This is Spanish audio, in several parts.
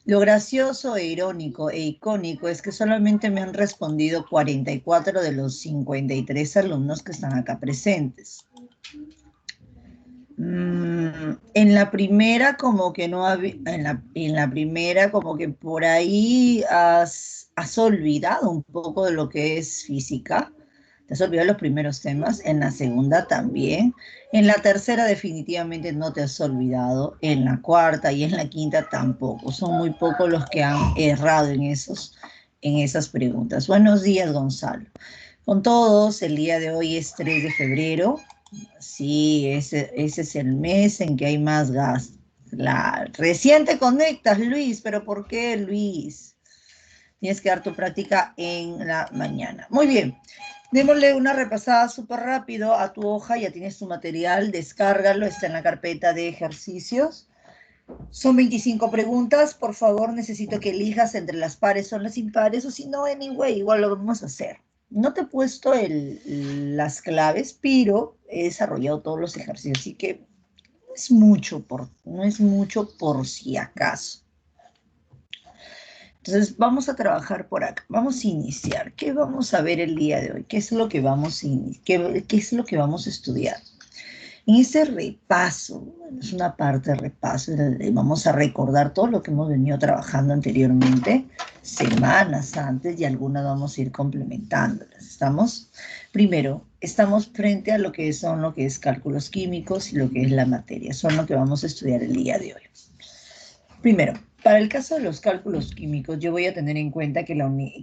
Lo gracioso e irónico e icónico es que solamente me han respondido 44 de los 53 alumnos que están acá presentes. En la primera como que no había, en la primera como que por ahí has olvidado un poco de lo que es física, te has olvidado los primeros temas, en la segunda también, en la tercera definitivamente no te has olvidado, en la cuarta y en la quinta tampoco, son muy pocos los que han errado en esas preguntas. Buenos días, Gonzalo. Con todos, el día de hoy es 3 de febrero. Sí, ese es el mes en que hay más gas. Recién te conectas, Luis, pero ¿por qué, Luis? Tienes que dar tu práctica en la mañana. Muy bien, démosle una repasada súper rápido a tu hoja, ya tienes tu material, descárgalo, está en la carpeta de ejercicios. Son 25 preguntas, por favor necesito que elijas entre las pares o las impares, o si no, anyway, igual lo vamos a hacer. No te he puesto las claves, pero he desarrollado todos los ejercicios, así que no es mucho por si acaso. Entonces vamos a trabajar por acá, vamos a iniciar. ¿Qué vamos a ver el día de hoy? ¿Qué es lo que vamos qué es lo que vamos a estudiar? En ese repaso, bueno, es una parte de repaso, vamos a recordar todo lo que hemos venido trabajando anteriormente, semanas antes, y algunas vamos a ir complementándolas. ¿Estamos? Primero, estamos frente a lo que son lo que es cálculos químicos y lo que es la materia. Son lo que vamos a estudiar el día de hoy. Primero, para el caso de los cálculos químicos, yo voy a tener en cuenta que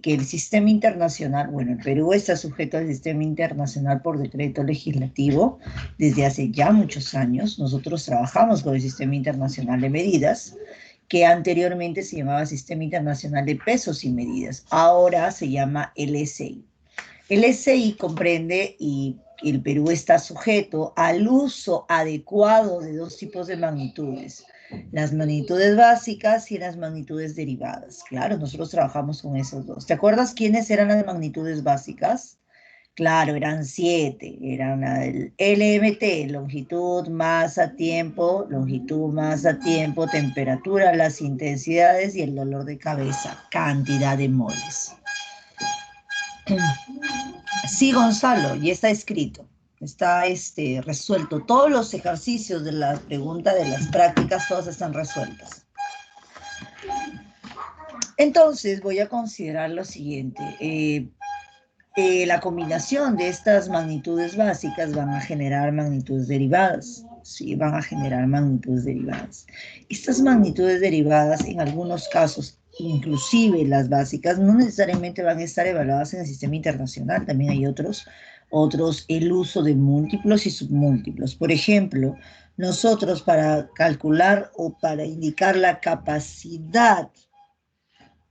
el sistema internacional, bueno, el Perú está sujeto al sistema internacional por decreto legislativo desde hace ya muchos años. Nosotros trabajamos con el sistema internacional de medidas, que anteriormente se llamaba Sistema Internacional de Pesos y Medidas. Ahora se llama LSI. El SI comprende y el Perú está sujeto al uso adecuado de dos tipos de magnitudes, las magnitudes básicas y las magnitudes derivadas. Claro, nosotros trabajamos con esos dos. ¿Te acuerdas quiénes eran las magnitudes básicas? Claro, eran 7, eran el LMT, longitud, masa, tiempo, temperatura, las intensidades y el dolor de cabeza, cantidad de moles. Sí, Gonzalo, ya está escrito, está resuelto. Todos los ejercicios de las preguntas, de las prácticas, todas están resueltas. Entonces voy a considerar lo siguiente. La combinación de estas magnitudes básicas van a generar magnitudes derivadas. Sí, van a generar magnitudes derivadas. Estas magnitudes derivadas, en algunos casos, inclusive las básicas, no necesariamente van a estar evaluadas en el sistema internacional. También hay otros, el uso de múltiplos y submúltiplos. Por ejemplo, nosotros para calcular o para indicar la capacidad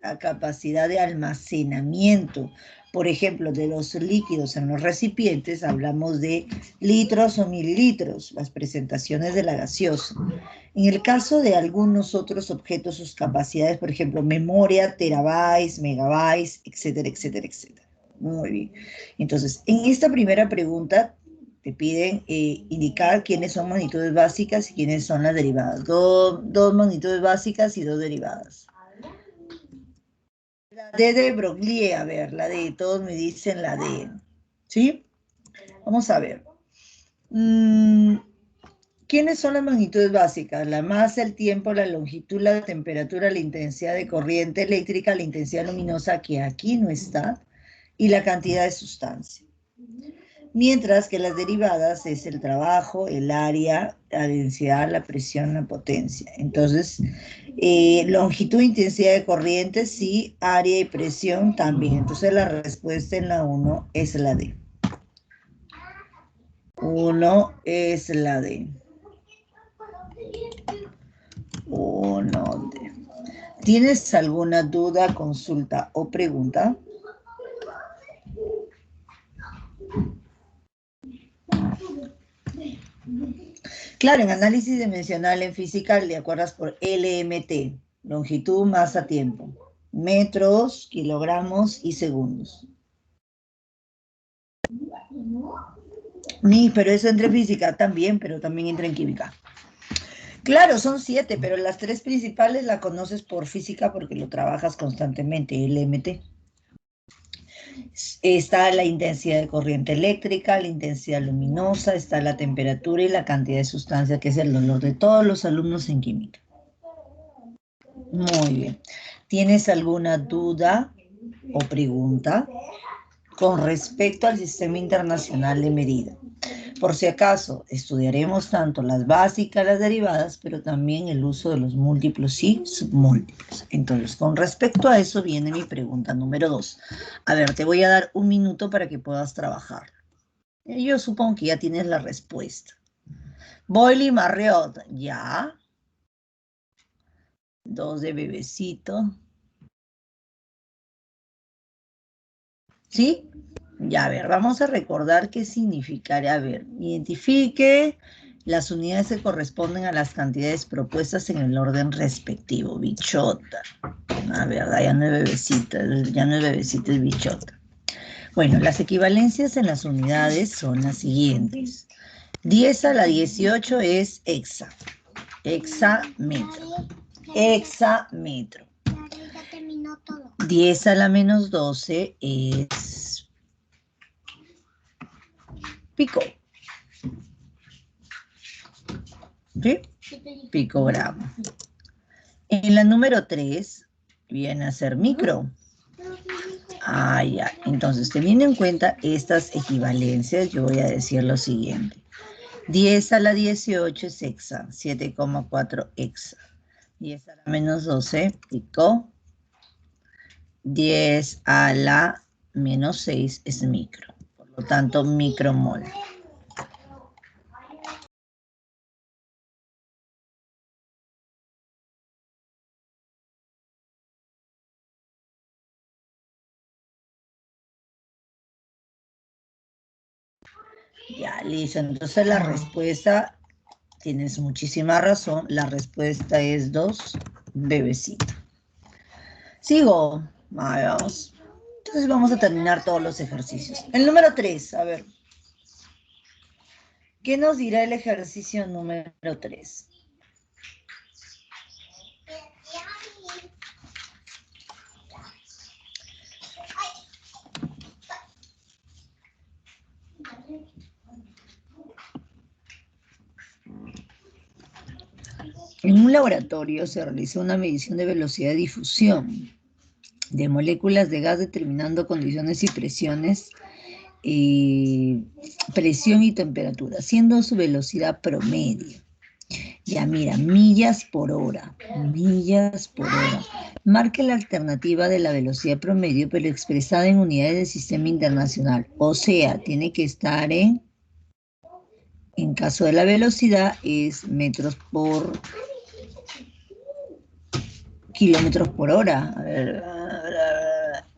de almacenamiento, por ejemplo, de los líquidos en los recipientes, hablamos de litros o mililitros, las presentaciones de la gaseosa. En el caso de algunos otros objetos, sus capacidades, por ejemplo, memoria, terabytes, megabytes, etcétera, etcétera, etcétera. Muy bien. Entonces, en esta primera pregunta, te piden indicar quiénes son magnitudes básicas y quiénes son las derivadas. Dos magnitudes básicas y dos derivadas. La D de Broglie, a ver, la D, todos me dicen la D, ¿sí? Vamos a ver. ¿Quiénes son las magnitudes básicas? La masa, el tiempo, la longitud, la temperatura, la intensidad de corriente eléctrica, la intensidad luminosa, que aquí no está, y la cantidad de sustancia. Mientras que las derivadas es el trabajo, el área, la densidad, la presión, la potencia. Entonces, longitud, intensidad de corriente, sí, área y presión también. Entonces, la respuesta en la 1 es la D. 1 es la D. 1 D. ¿Tienes alguna duda, consulta o pregunta? Claro, en análisis dimensional en física le acuerdas por LMT, longitud, masa, tiempo. Metros, kilogramos y segundos. Pero eso entra en física también, pero también entra en química. Claro, son 7, pero las 3 principales la conoces por física porque lo trabajas constantemente, el MT. Está la intensidad de corriente eléctrica, la intensidad luminosa, está la temperatura y la cantidad de sustancia, que es el dolor de todos los alumnos en química. Muy bien. ¿Tienes alguna duda o pregunta con respecto al Sistema Internacional de Medida? Por si acaso, estudiaremos tanto las básicas, las derivadas, pero también el uso de los múltiplos y submúltiplos. Entonces, con respecto a eso viene mi pregunta número 2. A ver, te voy a dar un minuto para que puedas trabajar. Yo supongo que ya tienes la respuesta. Boyle y Marriott, ya. 2 de bebecito. ¿Sí? Ya, a ver, vamos a recordar qué significaría. A ver, identifique las unidades que corresponden a las cantidades propuestas en el orden respectivo. Bichota. A ver, ya no es bebecita, es bichota. Bueno, las equivalencias en las unidades son las siguientes. 10 a la 18 es hexa. Hexametro. Hexametro. 10 a la menos 12 es pico. ¿Sí? Picogramo. En la número 3 viene a ser micro. Ah, ya. Entonces, teniendo en cuenta estas equivalencias, yo voy a decir lo siguiente. 10 a la 18 es hexa, 7,4 hexa. 10 a la menos 12, pico. 10 a la menos 6 es micro. Por lo tanto, micromol. Ya, listo. Entonces la respuesta, tienes muchísima razón, la respuesta es 2, bebecito. Sigo. Vamos. Entonces vamos a terminar todos los ejercicios. El número 3, a ver. ¿Qué nos dirá el ejercicio número 3? En un laboratorio se realizó una medición de velocidad de difusión de moléculas de gas determinando condiciones y presiones, presión y temperatura, siendo su velocidad promedio. Ya mira, millas por hora, millas por hora. Marque la alternativa de la velocidad promedio, pero expresada en unidades del sistema internacional. O sea, tiene que estar en caso de la velocidad, es metros por kilómetros por hora. A ver,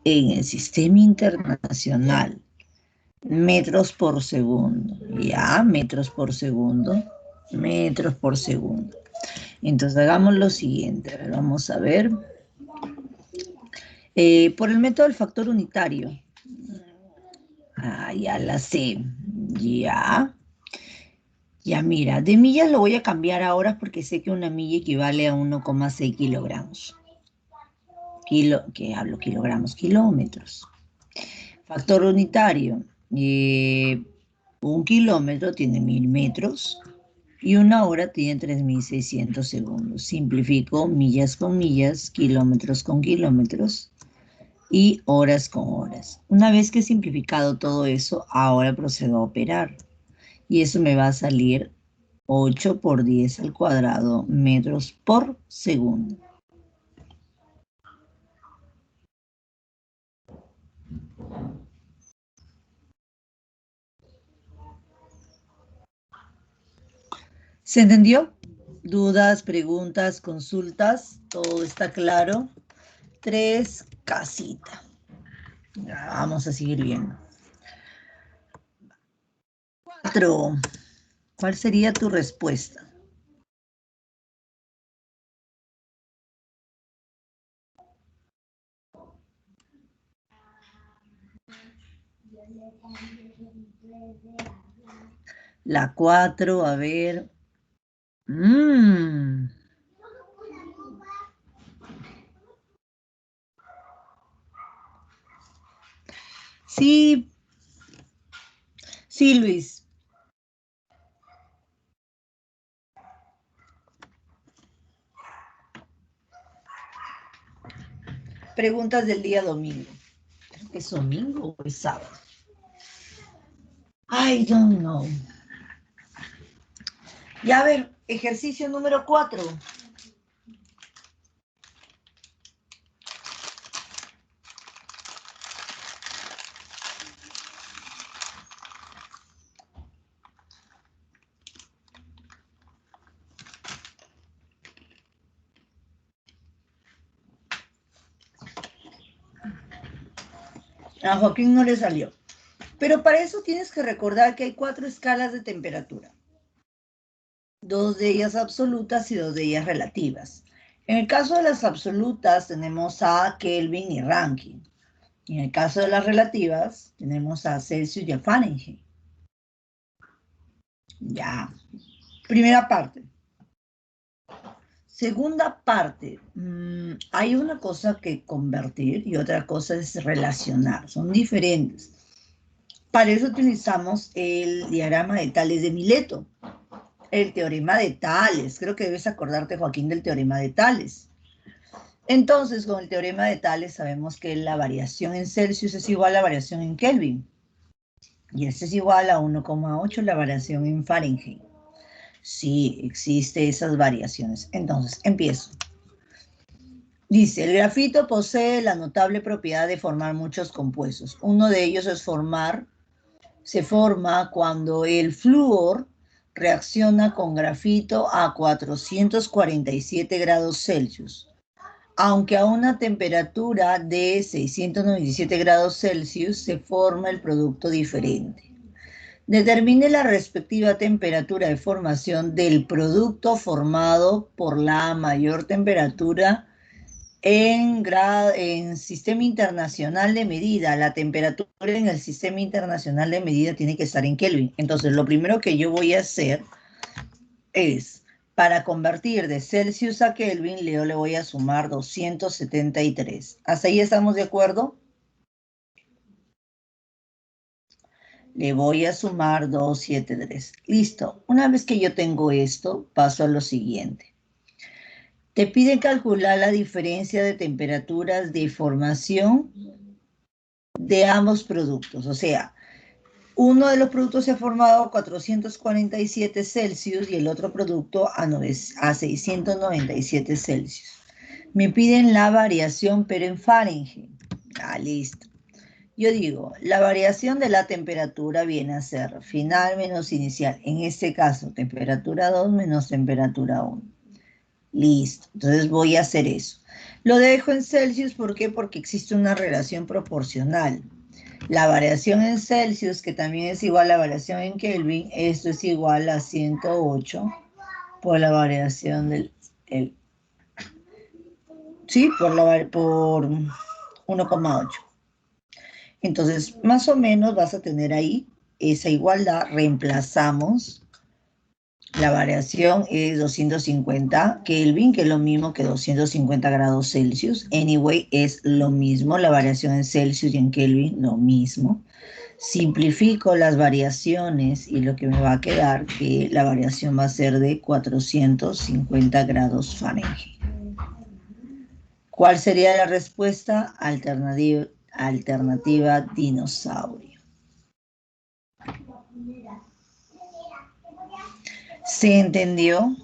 en el sistema internacional, metros por segundo. Ya, metros por segundo. Metros por segundo. Entonces hagamos lo siguiente. A ver, vamos a ver. Por el método del factor unitario. Ah, ya la sé. Ya. Ya mira, de millas lo voy a cambiar ahora porque sé que una milla equivale a 1,6 kilogramos. Kilogramos, kilómetros. Factor unitario. 1 kilómetro tiene 1000 metros y una hora tiene 3600 segundos. Simplifico millas con millas, kilómetros con kilómetros y horas con horas. Una vez que he simplificado todo eso, ahora procedo a operar. Y eso me va a salir 8 por 10 al cuadrado metros por segundo. ¿Se entendió? ¿Dudas, preguntas, consultas? ¿Todo está claro? 3, casita. Ya, vamos a seguir viendo. 4. ¿Cuál sería tu respuesta? La 4, a ver. Mm. Sí, sí, Luis. Preguntas del día domingo. Creo que es domingo o es sábado. I don't know. Ya a ver, ejercicio número 4. A Joaquín no le salió. Pero para eso tienes que recordar que hay 4 escalas de temperatura. 2 de ellas absolutas y 2 de ellas relativas. En el caso de las absolutas tenemos a Kelvin y Rankine. Y en el caso de las relativas tenemos a Celsius y a Fahrenheit. Ya. Primera parte. Segunda parte, hay una cosa que convertir y otra cosa es relacionar, son diferentes. Para eso utilizamos el diagrama de Tales de Mileto, el teorema de Tales. Creo que debes acordarte, Joaquín, del teorema de Tales. Entonces, con el teorema de Tales sabemos que la variación en Celsius es igual a la variación en Kelvin. Y este es igual a 1,8 la variación en Fahrenheit. Sí, existen esas variaciones. Entonces, empiezo. Dice, el grafito posee la notable propiedad de formar muchos compuestos. Uno de ellos es se forma cuando el flúor reacciona con grafito a 447 grados Celsius, aunque a una temperatura de 697 grados Celsius se forma el producto diferente. Determine la respectiva temperatura de formación del producto formado por la mayor temperatura en sistema internacional de medida. La temperatura en el sistema internacional de medida tiene que estar en Kelvin. Entonces, lo primero que yo voy a hacer es, para convertir de Celsius a Kelvin, yo le voy a sumar 273. ¿Hasta ahí estamos de acuerdo? Le voy a sumar 273. Listo. Una vez que yo tengo esto, paso a lo siguiente. Te pide calcular la diferencia de temperaturas de formación de ambos productos. O sea, uno de los productos se ha formado a 447 Celsius y el otro producto a 697 Celsius. Me piden la variación, pero en Fahrenheit. Ah, listo. Yo digo, la variación de la temperatura viene a ser final menos inicial. En este caso, temperatura 2 menos temperatura 1. Listo. Entonces voy a hacer eso. Lo dejo en Celsius, ¿por qué? Porque existe una relación proporcional. La variación en Celsius, que también es igual a la variación en Kelvin, esto es igual a 108 por la variación sí, por 1,8. Entonces, más o menos vas a tener ahí esa igualdad, reemplazamos. La variación es 250 Kelvin, que es lo mismo que 250 grados Celsius. Anyway, es lo mismo, la variación en Celsius y en Kelvin, lo mismo. Simplifico las variaciones y lo que me va a quedar que la variación va a ser de 450 grados Fahrenheit. ¿Cuál sería la respuesta? Alternativa dinosaurio. ¿Se entendió?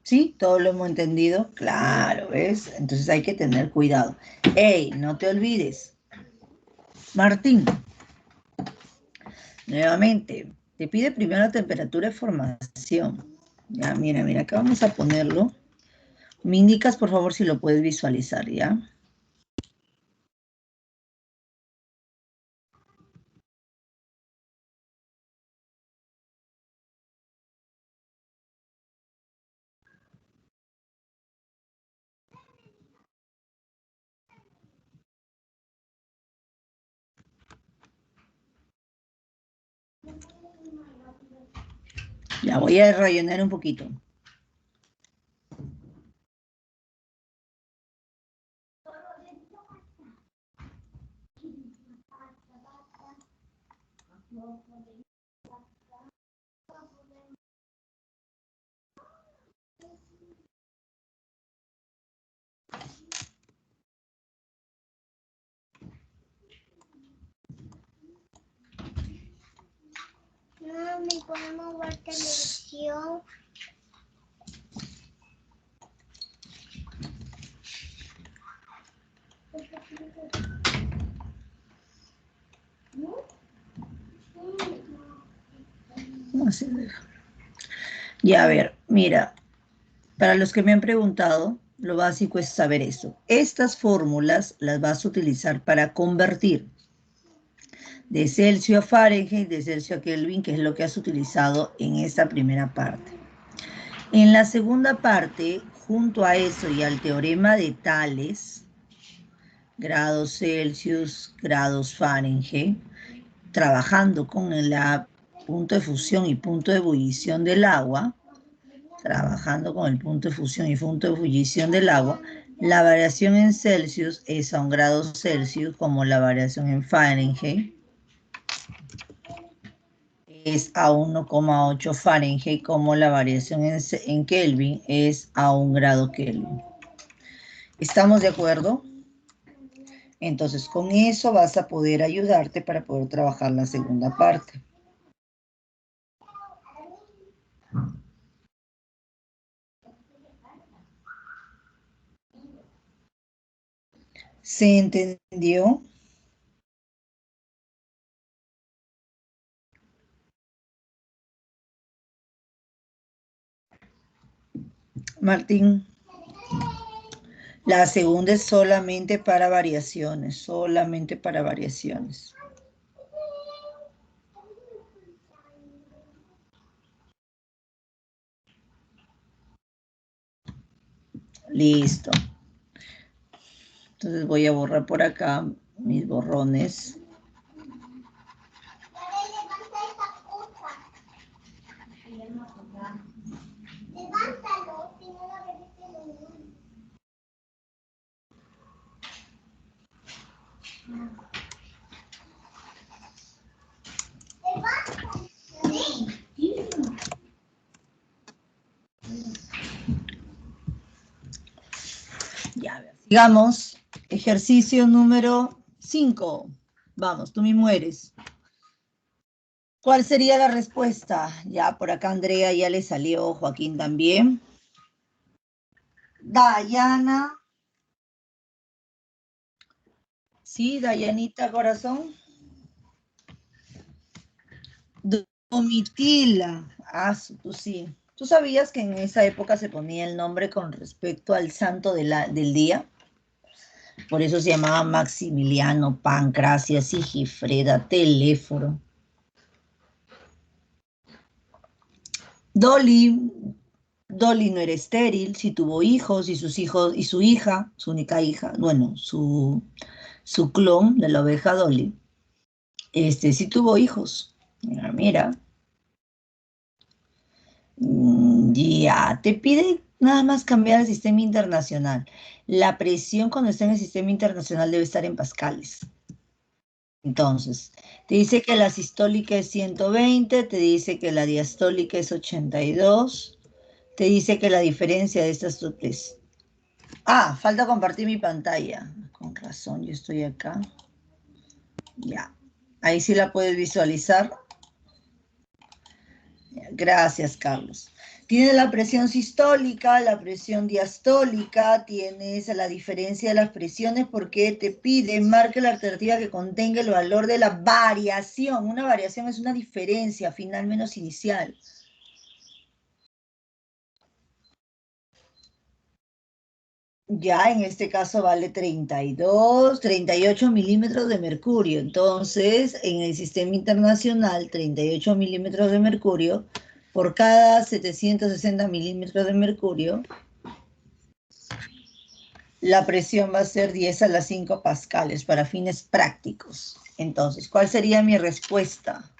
¿Sí? ¿Todo lo hemos entendido? Claro, ¿ves? Entonces hay que tener cuidado. ¡Ey! No te olvides. Martín, nuevamente, te pide primero la temperatura de formación. Ya, mira, mira, acá vamos a ponerlo. Me indicas, por favor, si lo puedes visualizar, ¿ya? La voy a rellenar un poquito. Mami, ¿podemos ver televisión? Así deja. Ya, a ver, mira, para los que me han preguntado, lo básico es saber eso. Estas fórmulas las vas a utilizar para convertir de Celsius a Fahrenheit, de Celsius a Kelvin, que es lo que has utilizado en esta primera parte. En la segunda parte, junto a eso y al teorema de Tales, grados Celsius, grados Fahrenheit, trabajando con el punto de fusión y punto de ebullición del agua, trabajando con el punto de fusión y punto de ebullición del agua, la variación en Celsius es a 1 grado Celsius, como la variación en Fahrenheit es a 1,8 Fahrenheit, como la variación en Kelvin es a 1 grado Kelvin. ¿Estamos de acuerdo? Entonces, con eso vas a poder ayudarte para poder trabajar la segunda parte. ¿Se entendió? Martín, la segunda es solamente para variaciones, solamente para variaciones. Listo. Entonces voy a borrar por acá mis borrones. Levántalo, si no la bebiste. Ya, a ver. Sigamos. Ejercicio número 5. Vamos, tú mismo eres. ¿Cuál sería la respuesta? Ya, por acá Andrea ya le salió, Joaquín también. Dayana. Sí, Dayanita, corazón. Domitila. Ah, tú sí. ¿Tú sabías que en esa época se ponía el nombre con respecto al santo del día? Por eso se llamaba Maximiliano, Pancracia, Sigifreda, Teléforo. Dolly no era estéril, sí tuvo hijos, y sus hijos, y su hija, su única hija, bueno, su clon de la oveja Dolly, sí tuvo hijos. Mira. Ya, te pide nada más cambiar el sistema internacional. La presión cuando está en el sistema internacional debe estar en pascales. Entonces, te dice que la sistólica es 120, te dice que la diastólica es 82, te dice que la diferencia de estas tres. Ah, falta compartir mi pantalla. Con razón, yo estoy acá. Ya. Ahí sí la puedes visualizar. Gracias, Carlos. Tienes la presión sistólica, la presión diastólica, tienes la diferencia de las presiones porque te pide, marque la alternativa que contenga el valor de la variación. Una variación es una diferencia final menos inicial. Ya en este caso vale 38 milímetros de mercurio. Entonces, en el sistema internacional, 38 milímetros de mercurio por cada 760 milímetros de mercurio, la presión va a ser 10 a la 5 pascales para fines prácticos. Entonces, ¿cuál sería mi respuesta?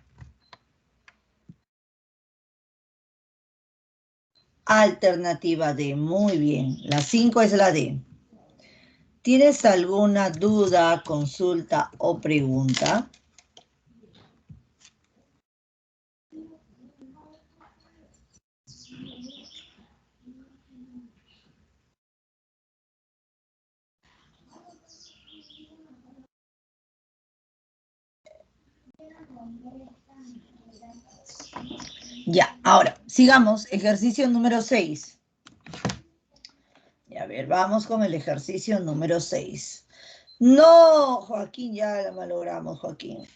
Alternativa D, muy bien. La 5 es la D. ¿Tienes alguna duda, consulta o pregunta? Ya, ahora, sigamos. Ejercicio número 6. A ver, vamos con el ejercicio número 6. No, Joaquín, ya la malogramos, Joaquín.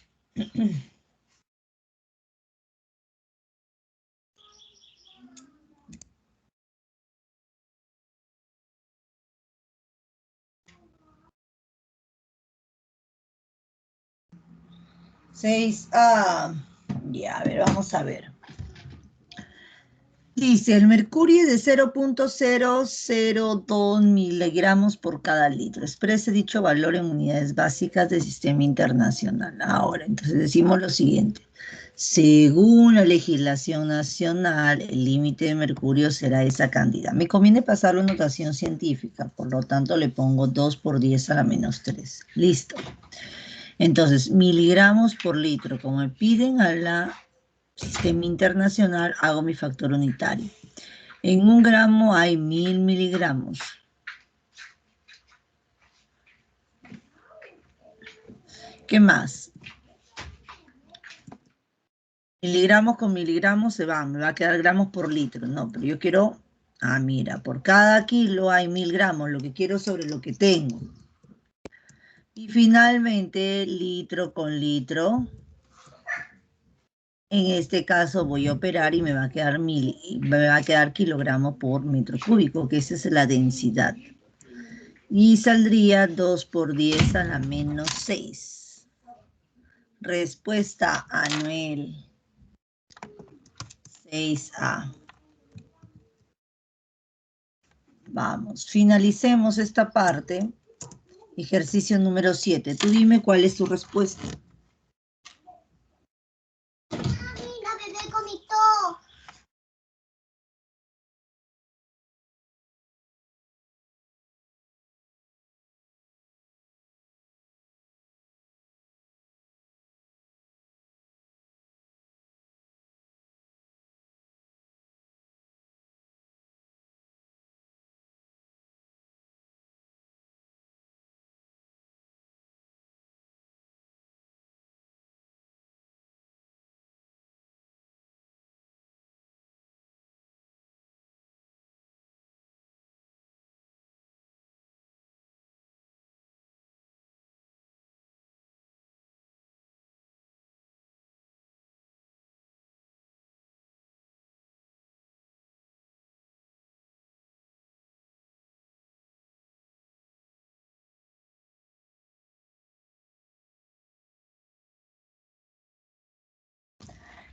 6A. Ya, a ver, vamos a ver. Dice, el mercurio es de 0.002 miligramos por cada litro. Exprese dicho valor en unidades básicas del sistema internacional. Ahora, entonces decimos lo siguiente. Según la legislación nacional, el límite de mercurio será esa cantidad. Me conviene pasarlo en notación científica, por lo tanto le pongo 2 por 10 a la menos 3. Listo. Entonces, miligramos por litro. Como me piden a la sistema internacional, hago mi factor unitario. En 1 gramo hay 1000 miligramos. ¿Qué más? Miligramos con miligramos se van, me va a quedar gramos por litro. No, pero yo quiero, mira, por cada kilo hay 1000 gramos, lo que quiero sobre lo que tengo. Y finalmente, litro con litro. En este caso voy a operar y me va a quedar kilogramos por metro cúbico, que esa es la densidad. Y saldría 2 por 10 a la menos 6. Respuesta, Anuel. 6A. Vamos, finalicemos esta parte. Ejercicio número 7. Tú dime cuál es tu respuesta. Mami, la bebé comitó.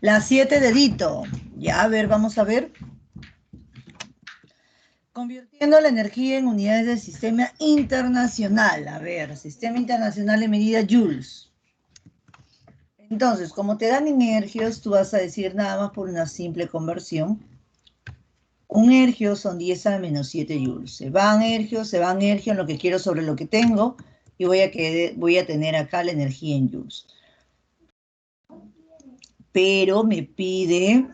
La 7 dedito. Ya, a ver, vamos a ver. Convirtiendo la energía en unidades del sistema internacional. A ver, sistema internacional en medida joules. Entonces, como te dan en ergios, tú vas a decir nada más por una simple conversión. Un ergio son 10 a la menos 7 joules. Se van ergios, en lo que quiero sobre lo que tengo. Y voy a tener acá la energía en joules. Pero me pide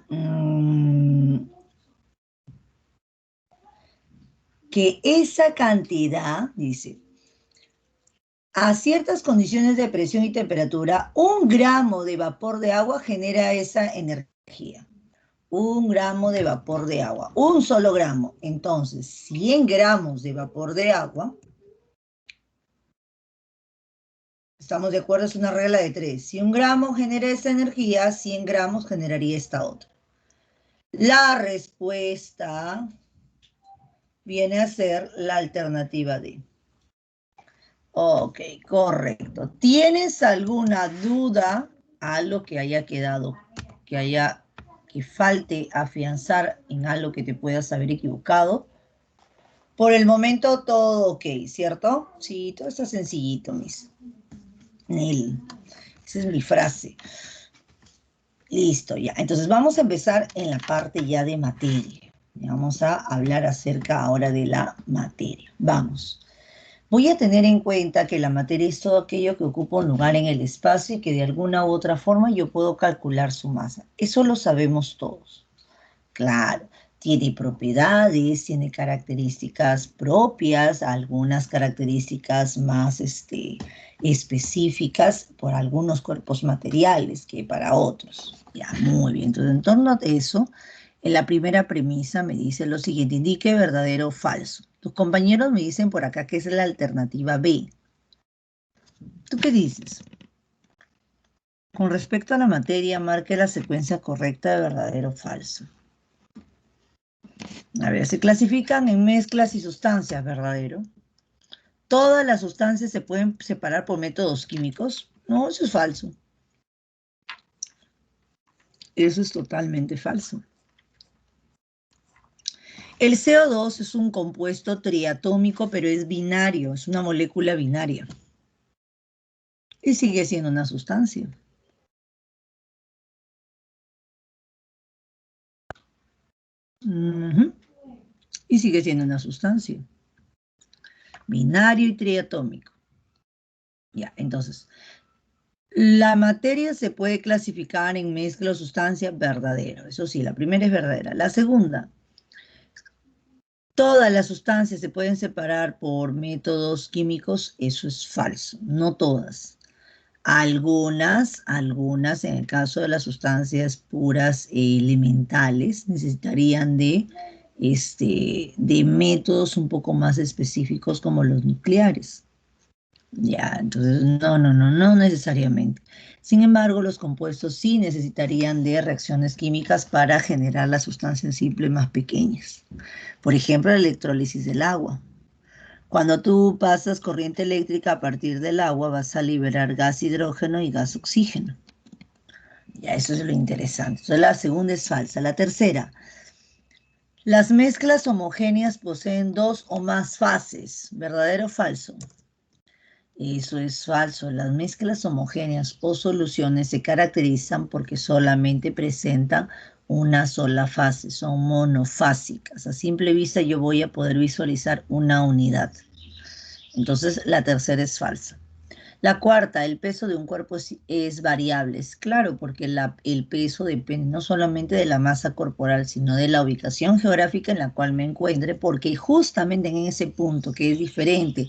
que esa cantidad, dice, a ciertas condiciones de presión y temperatura, 1 gramo de vapor de agua genera esa energía. 1 gramo de vapor de agua, un solo gramo. Entonces, 100 gramos de vapor de agua, ¿estamos de acuerdo? Es una regla de 3. Si 1 gramo genera esa energía, 100 gramos generaría esta otra. La respuesta viene a ser la alternativa D. Ok, correcto. ¿Tienes alguna duda? Algo que haya quedado, que falte afianzar en algo que te puedas haber equivocado? Por el momento todo ok, ¿cierto? Sí, todo está sencillito, Miss Nel. Esa es mi frase. Listo, ya. Entonces vamos a empezar en la parte ya de materia. Vamos a hablar acerca ahora de la materia. Vamos. Voy a tener en cuenta que la materia es todo aquello que ocupa un lugar en el espacio y que de alguna u otra forma yo puedo calcular su masa. Eso lo sabemos todos. Claro, tiene propiedades, tiene características propias, algunas características más específicas por algunos cuerpos materiales que para otros. Ya, muy bien. Entonces, en torno a eso, en la primera premisa me dice lo siguiente, indique verdadero o falso. Tus compañeros me dicen por acá que es la alternativa B. ¿Tú qué dices? Con respecto a la materia, marque la secuencia correcta de verdadero o falso. A ver, se clasifican en mezclas y sustancias, ¿verdadero? ¿Todas las sustancias se pueden separar por métodos químicos? No, eso es falso. Eso es totalmente falso. El CO2 es un compuesto triatómico, pero es binario, es una molécula binaria. Y sigue siendo una sustancia. Y sigue siendo una sustancia. Binario y triatómico. Ya, entonces, la materia se puede clasificar en mezcla o sustancia verdadero. Eso sí, la primera es verdadera. La segunda, todas las sustancias se pueden separar por métodos químicos. Eso es falso. No todas. Algunas, en el caso de las sustancias puras e elementales, necesitarían de métodos un poco más específicos como los nucleares. Ya, entonces no necesariamente. Sin embargo, los compuestos sí necesitarían de reacciones químicas para generar las sustancias simples más pequeñas. Por ejemplo, la electrólisis del agua. Cuando tú pasas corriente eléctrica a partir del agua, vas a liberar gas hidrógeno y gas oxígeno. Ya, eso es lo interesante. Entonces, la segunda es falsa. La tercera, las mezclas homogéneas poseen dos o más fases. ¿Verdadero o falso? Eso es falso. Las mezclas homogéneas o soluciones se caracterizan porque solamente presentan una sola fase, son monofásicas. A simple vista yo voy a poder visualizar una unidad. Entonces la tercera es falsa. La cuarta, el peso de un cuerpo es variable. Es claro, porque el peso depende no solamente de la masa corporal, sino de la ubicación geográfica en la cual me encuentre, porque justamente en ese punto que es diferente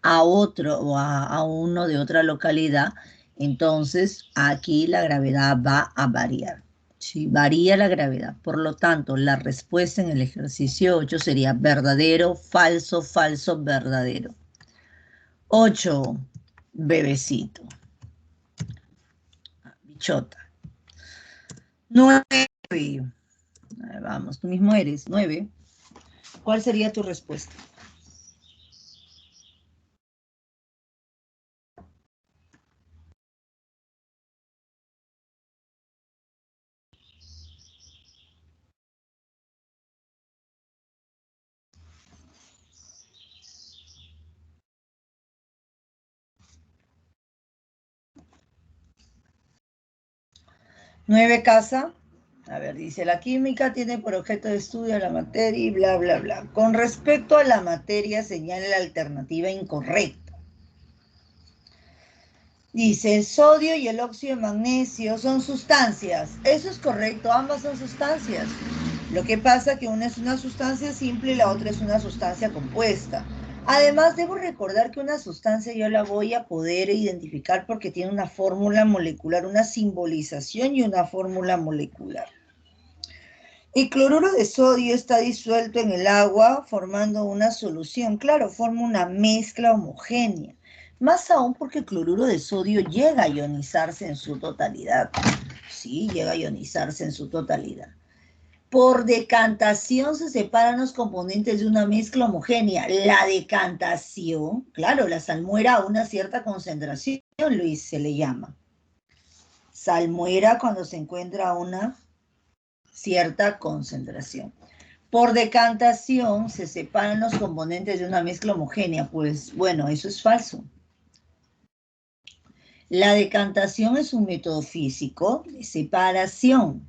a otro o a uno de otra localidad, entonces aquí la gravedad va a variar. Sí, varía la gravedad. Por lo tanto, la respuesta en el ejercicio 8 sería verdadero, falso, falso, verdadero. 8, bebecito. Bichota. 9. Vamos, tú mismo eres. 9. ¿Cuál sería tu respuesta? Nueve, casa. A ver, dice, la química tiene por objeto de estudio la materia y bla, bla, bla. Con respecto a la materia, señale la alternativa incorrecta. Dice, el sodio y el óxido de magnesio son sustancias. Eso es correcto, ambas son sustancias. Lo que pasa es que una es una sustancia simple y la otra es una sustancia compuesta. Además, debo recordar que una sustancia yo la voy a poder identificar porque tiene una fórmula molecular, una simbolización y una fórmula molecular. El cloruro de sodio está disuelto en el agua formando una solución. Claro, forma una mezcla homogénea. Más aún porque el cloruro de sodio llega a ionizarse en su totalidad. Sí, llega a ionizarse en su totalidad. Por decantación se separan los componentes de una mezcla homogénea. La decantación, claro, la salmuera a una cierta concentración, Luis, se le llama. Salmuera cuando se encuentra a una cierta concentración. Por decantación se separan los componentes de una mezcla homogénea. Pues bueno, eso es falso. La decantación es un método físico de separación.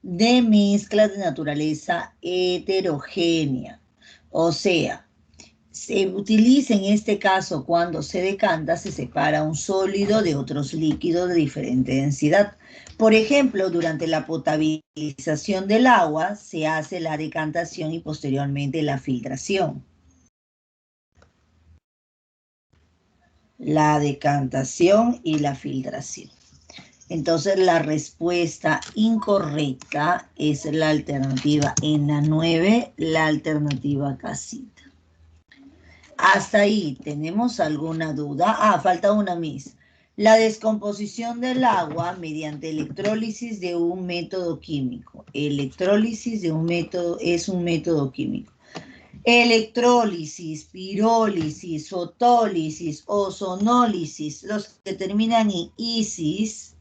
de mezclas de naturaleza heterogénea. O sea, se utiliza en este caso cuando se decanta, se separa un sólido de otros líquidos de diferente densidad. Por ejemplo, durante la potabilización del agua se hace la decantación y posteriormente la filtración. La decantación y la filtración. Entonces la respuesta incorrecta es la alternativa en la 9, la alternativa casita. Hasta ahí, ¿tenemos alguna duda? Ah, falta una, Miss. La descomposición del agua mediante electrólisis de un método químico. Electrólisis de un método es un método químico. Electrólisis, pirólisis, fotólisis, ozonólisis, los que terminan en isis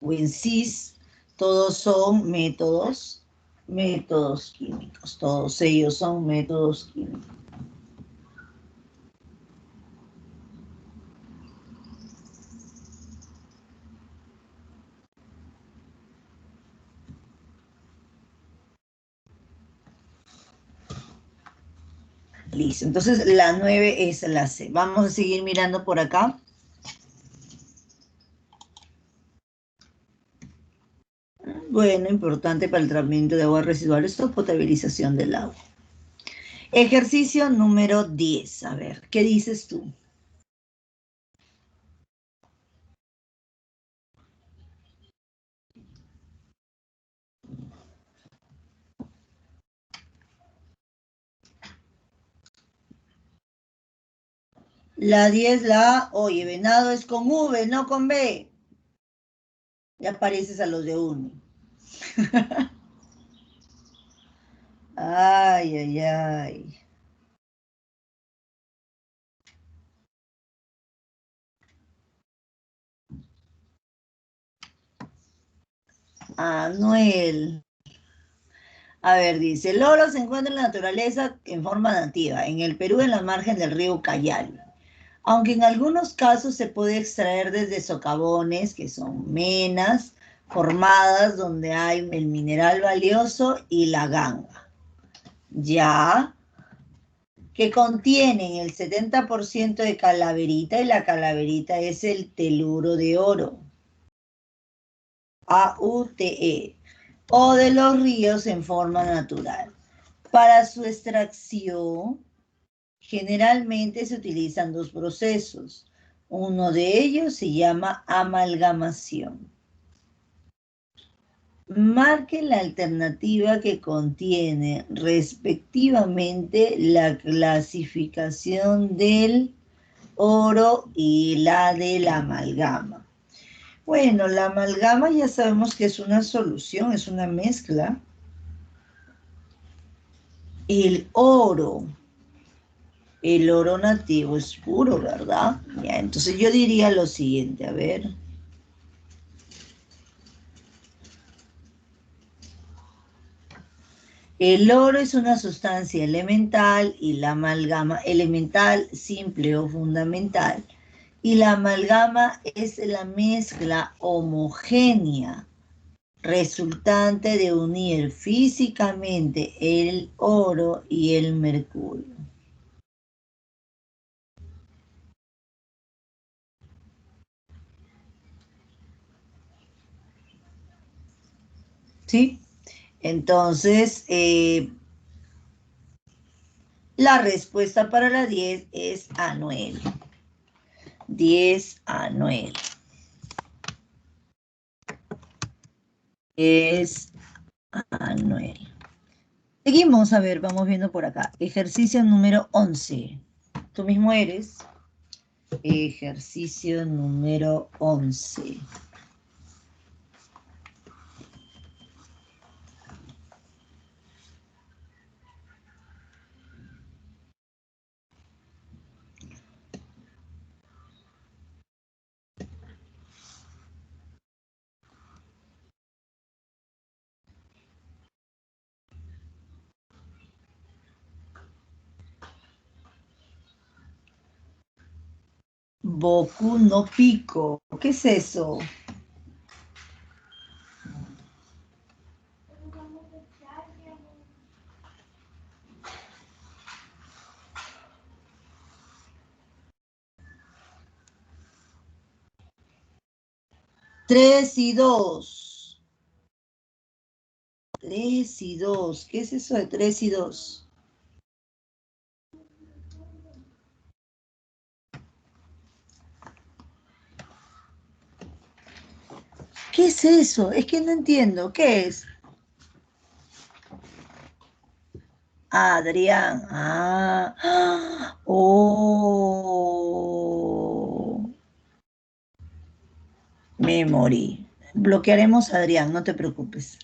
o en cis, todos son métodos químicos. Todos ellos son métodos químicos. Listo, entonces la 9 es la C. Vamos a seguir mirando por acá. Bueno, importante para el tratamiento de aguas residuales o potabilización del agua. Ejercicio número 10. A ver, ¿qué dices tú? La 10, la A. Oye, venado es con V, no con B. Ya pareces a los de uno. Ay, ay, ay. Anuel. A ver, dice, el oro se encuentra en la naturaleza en forma nativa, en el Perú en la margen del río Cayali. Aunque en algunos casos se puede extraer desde socavones, que son menas, formadas donde hay el mineral valioso y la ganga. Ya, que contienen el 70% de calaverita y la calaverita es el teluro de oro. AUTE. O de los ríos en forma natural. Para su extracción, generalmente se utilizan dos procesos. Uno de ellos se llama amalgamación. Marque la alternativa que contiene respectivamente la clasificación del oro y la de la amalgama. Bueno, la amalgama ya sabemos que es una solución, es una mezcla. El oro nativo es puro, ¿verdad? Ya, entonces yo diría lo siguiente, a ver. El oro es una sustancia elemental y la amalgama elemental, simple o fundamental. Y la amalgama es la mezcla homogénea resultante de unir físicamente el oro y el mercurio. ¿Sí? Entonces, la respuesta para la 10 es Anuel. 10 Anuel. Es Anuel. Seguimos, a ver, vamos viendo por acá. Ejercicio número 11. Tú mismo eres. Ejercicio número 11. Boku no Pico. ¿Qué es eso? 3 y 2. 3 y 2. ¿Qué es eso de 3 y 2? ¿Qué es eso? Es que no entiendo. ¿Qué es? Adrián. Ah. Oh. Me morí. Bloquearemos a Adrián, no te preocupes.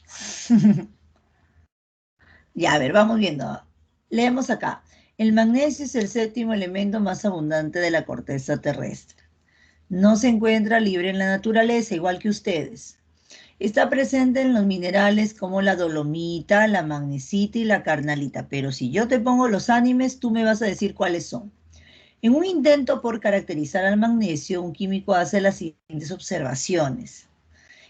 Ya, a ver, vamos viendo. Leemos acá. El magnesio es el séptimo elemento más abundante de la corteza terrestre. No se encuentra libre en la naturaleza, igual que ustedes. Está presente en los minerales como la dolomita, la magnesita y la carnalita, pero si yo te pongo los animes, tú me vas a decir cuáles son. En un intento por caracterizar al magnesio, un químico hace las siguientes observaciones.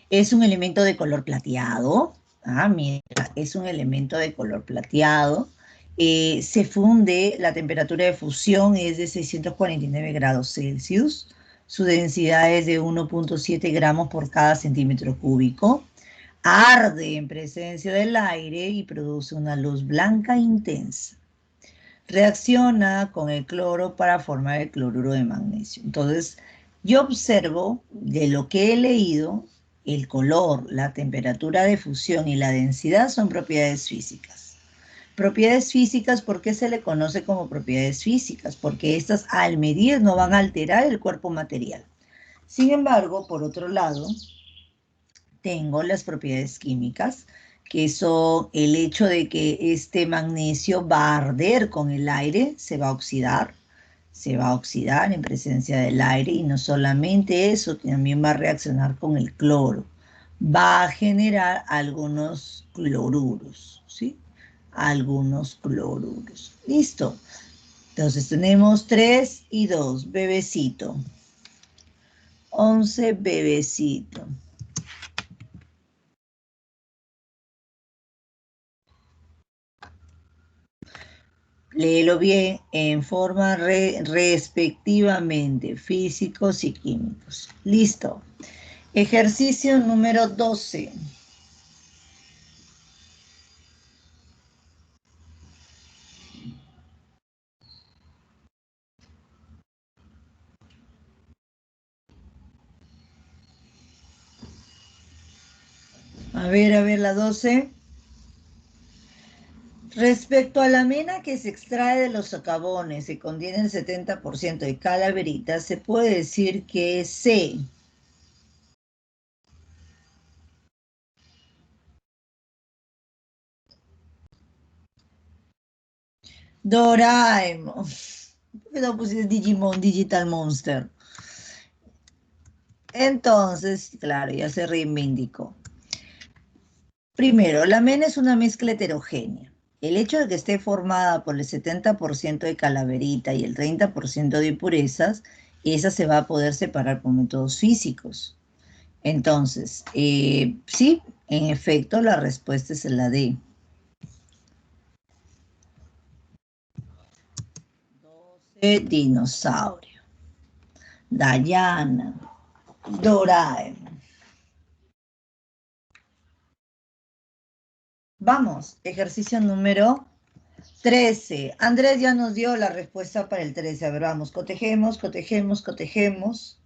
Es un elemento de color plateado. Ah, mira, es un elemento de color plateado. Se funde, la temperatura de fusión es de 649 grados Celsius. Su densidad es de 1,7 gramos por cada centímetro cúbico. Arde en presencia del aire y produce una luz blanca intensa. Reacciona con el cloro para formar el cloruro de magnesio. Entonces, yo observo de lo que he leído, el color, la temperatura de fusión y la densidad son propiedades físicas. Propiedades físicas, ¿por qué se le conoce como propiedades físicas? Porque estas al medir no van a alterar el cuerpo material. Sin embargo, por otro lado, tengo las propiedades químicas, que son el hecho de que este magnesio va a arder con el aire, se va a oxidar en presencia del aire y no solamente eso, también va a reaccionar con el cloro. Va a generar algunos cloruros, ¿sí? Algunos cloruros. Listo. Entonces tenemos 3 y 2, bebecito. 11, bebecito. Léelo bien, en forma respectivamente, físicos y químicos. Listo. Ejercicio número 12. A ver, la 12. Respecto a la mena que se extrae de los socavones y contiene el 70% de calaverita, se puede decir que C. Doraemon. ¿Por qué no pusiste Digimon, Digital Monster? Entonces, claro, ya se reivindicó. Primero, la mena es una mezcla heterogénea. El hecho de que esté formada por el 70% de calaverita y el 30% de impurezas, esa se va a poder separar por métodos físicos. Entonces, sí, en efecto, la respuesta es la D. 12, dinosaurio. Dayana. Doraemon. Vamos, ejercicio número 13. Andrés ya nos dio la respuesta para el 13. A ver, vamos, cotejemos, cotejemos, cotejemos.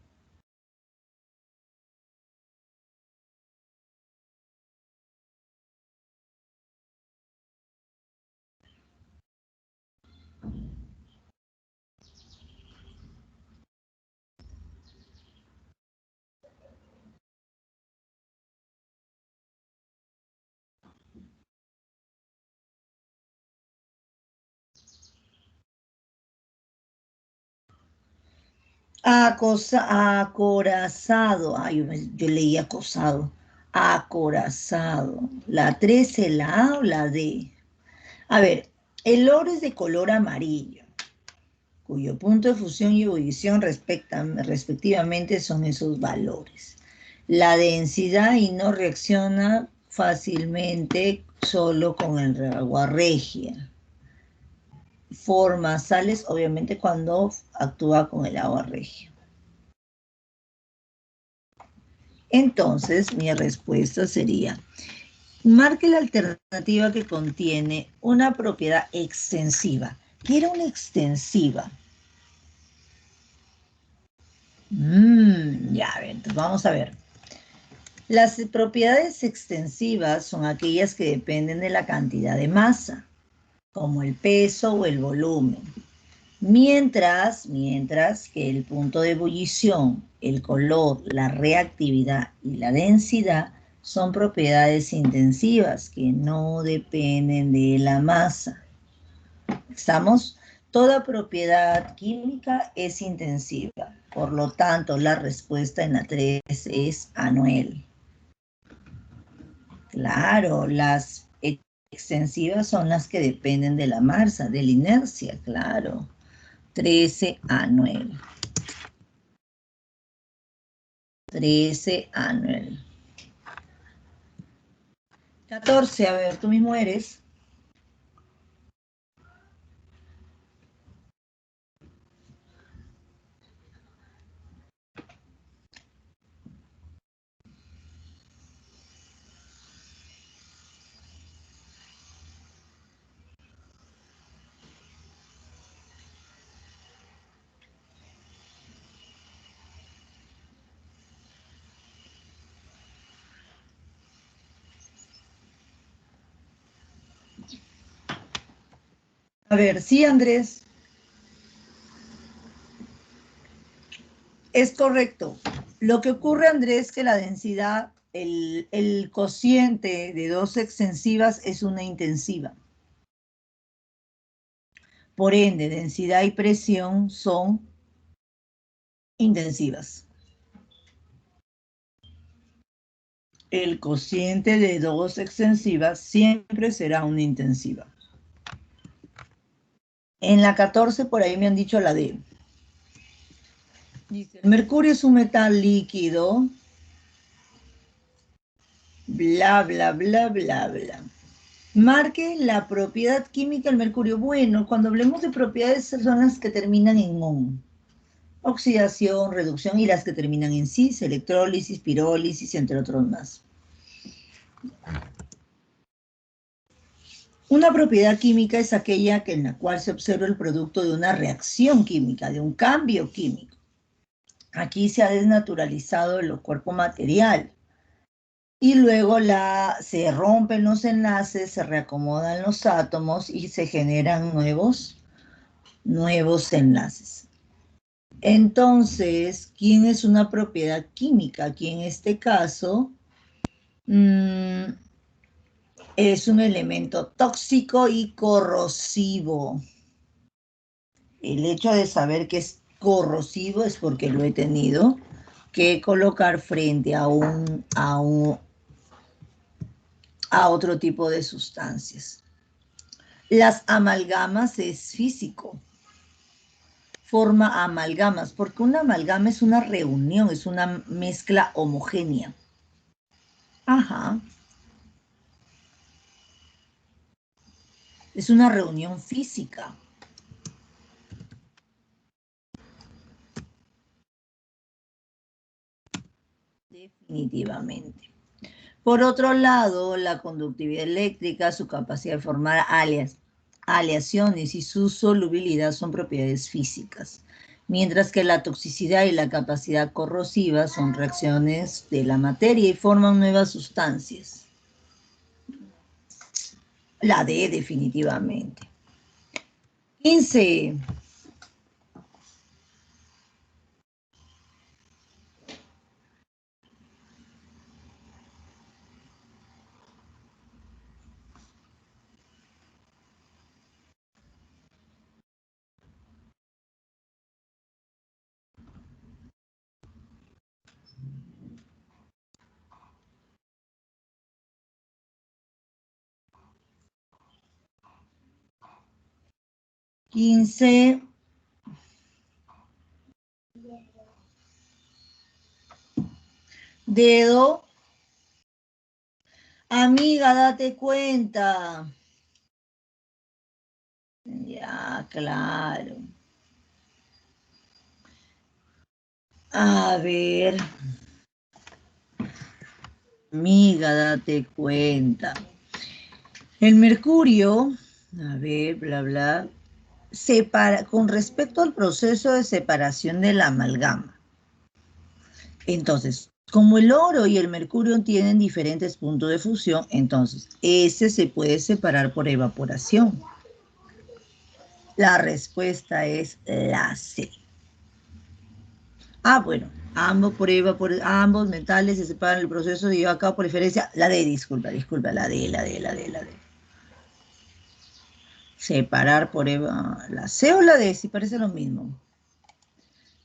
Acorazado. Ay, yo leí acosado. Acorazado. ¿La 13, la A o la D? A ver, el oro es de color amarillo, cuyo punto de fusión y ebullición respectivamente son esos valores. La densidad y no reacciona fácilmente solo con el agua regia. Forma sales, obviamente, cuando actúa con el agua regia. Entonces, mi respuesta sería, marque la alternativa que contiene una propiedad extensiva. ¿Qué era una extensiva? Ya, a ver, entonces vamos a ver. Las propiedades extensivas son aquellas que dependen de la cantidad de masa, como el peso o el volumen. Mientras que el punto de ebullición, el color, la reactividad y la densidad son propiedades intensivas que no dependen de la masa. ¿Estamos? Toda propiedad química es intensiva. Por lo tanto, la respuesta en la 3 es Anuel. Claro, las extensivas son las que dependen de la masa, de la inercia, claro. 13 Anuel. 13 Anuel. 14, a ver, tú mismo eres. A ver, sí, Andrés. Es correcto. Lo que ocurre, Andrés, que la densidad, el cociente de dos extensivas es una intensiva. Por ende, densidad y presión son intensivas. El cociente de dos extensivas siempre será una intensiva. En la 14, por ahí me han dicho la D. Dice, el mercurio es un metal líquido, bla, bla, bla, bla, bla. Marque la propiedad química del mercurio. Bueno, cuando hablemos de propiedades son las que terminan en on. Oxidación, reducción y las que terminan en cis, electrólisis, pirólisis, entre otros más. Una propiedad química es aquella en la cual se observa el producto de una reacción química, de un cambio químico. Aquí se ha desnaturalizado el cuerpo material y luego se rompen los enlaces, se reacomodan los átomos y se generan nuevos enlaces. Entonces, ¿quién es una propiedad química? Aquí en este caso es un elemento tóxico y corrosivo. El hecho de saber que es corrosivo es porque lo he tenido que colocar frente a otro tipo de sustancias. Las amalgamas es físico. Forma amalgamas, porque una amalgama es una reunión, es una mezcla homogénea. Ajá. Es una reunión física. Definitivamente. Por otro lado, la conductividad eléctrica, su capacidad de formar aleaciones y su solubilidad son propiedades físicas, mientras que la toxicidad y la capacidad corrosiva son reacciones de la materia y forman nuevas sustancias. La D, definitivamente. 15. Dedo. Amiga, date cuenta. Ya, claro. A ver. amiga, date cuenta. El mercurio, a ver, bla, bla, separa, con respecto al proceso de separación de la amalgama. Entonces, como el oro y el mercurio tienen diferentes puntos de fusión, entonces, ese se puede separar por evaporación. La respuesta es la C. Ah, bueno, ambos metales se separan en el proceso de llevar a cabo por diferencia. La D, disculpa, la D. Separar por la C o la D, si parece lo mismo.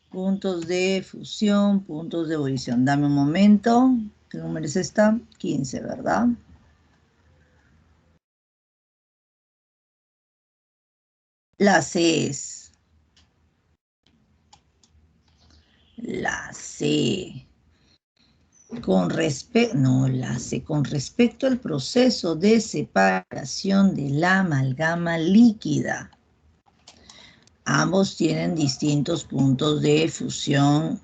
Puntos de fusión, puntos de ebullición. Dame un momento. ¿Qué número es esta? 15, ¿verdad? La C es. La C. Con respecto al proceso de separación de la amalgama líquida. Ambos tienen distintos puntos de fusión,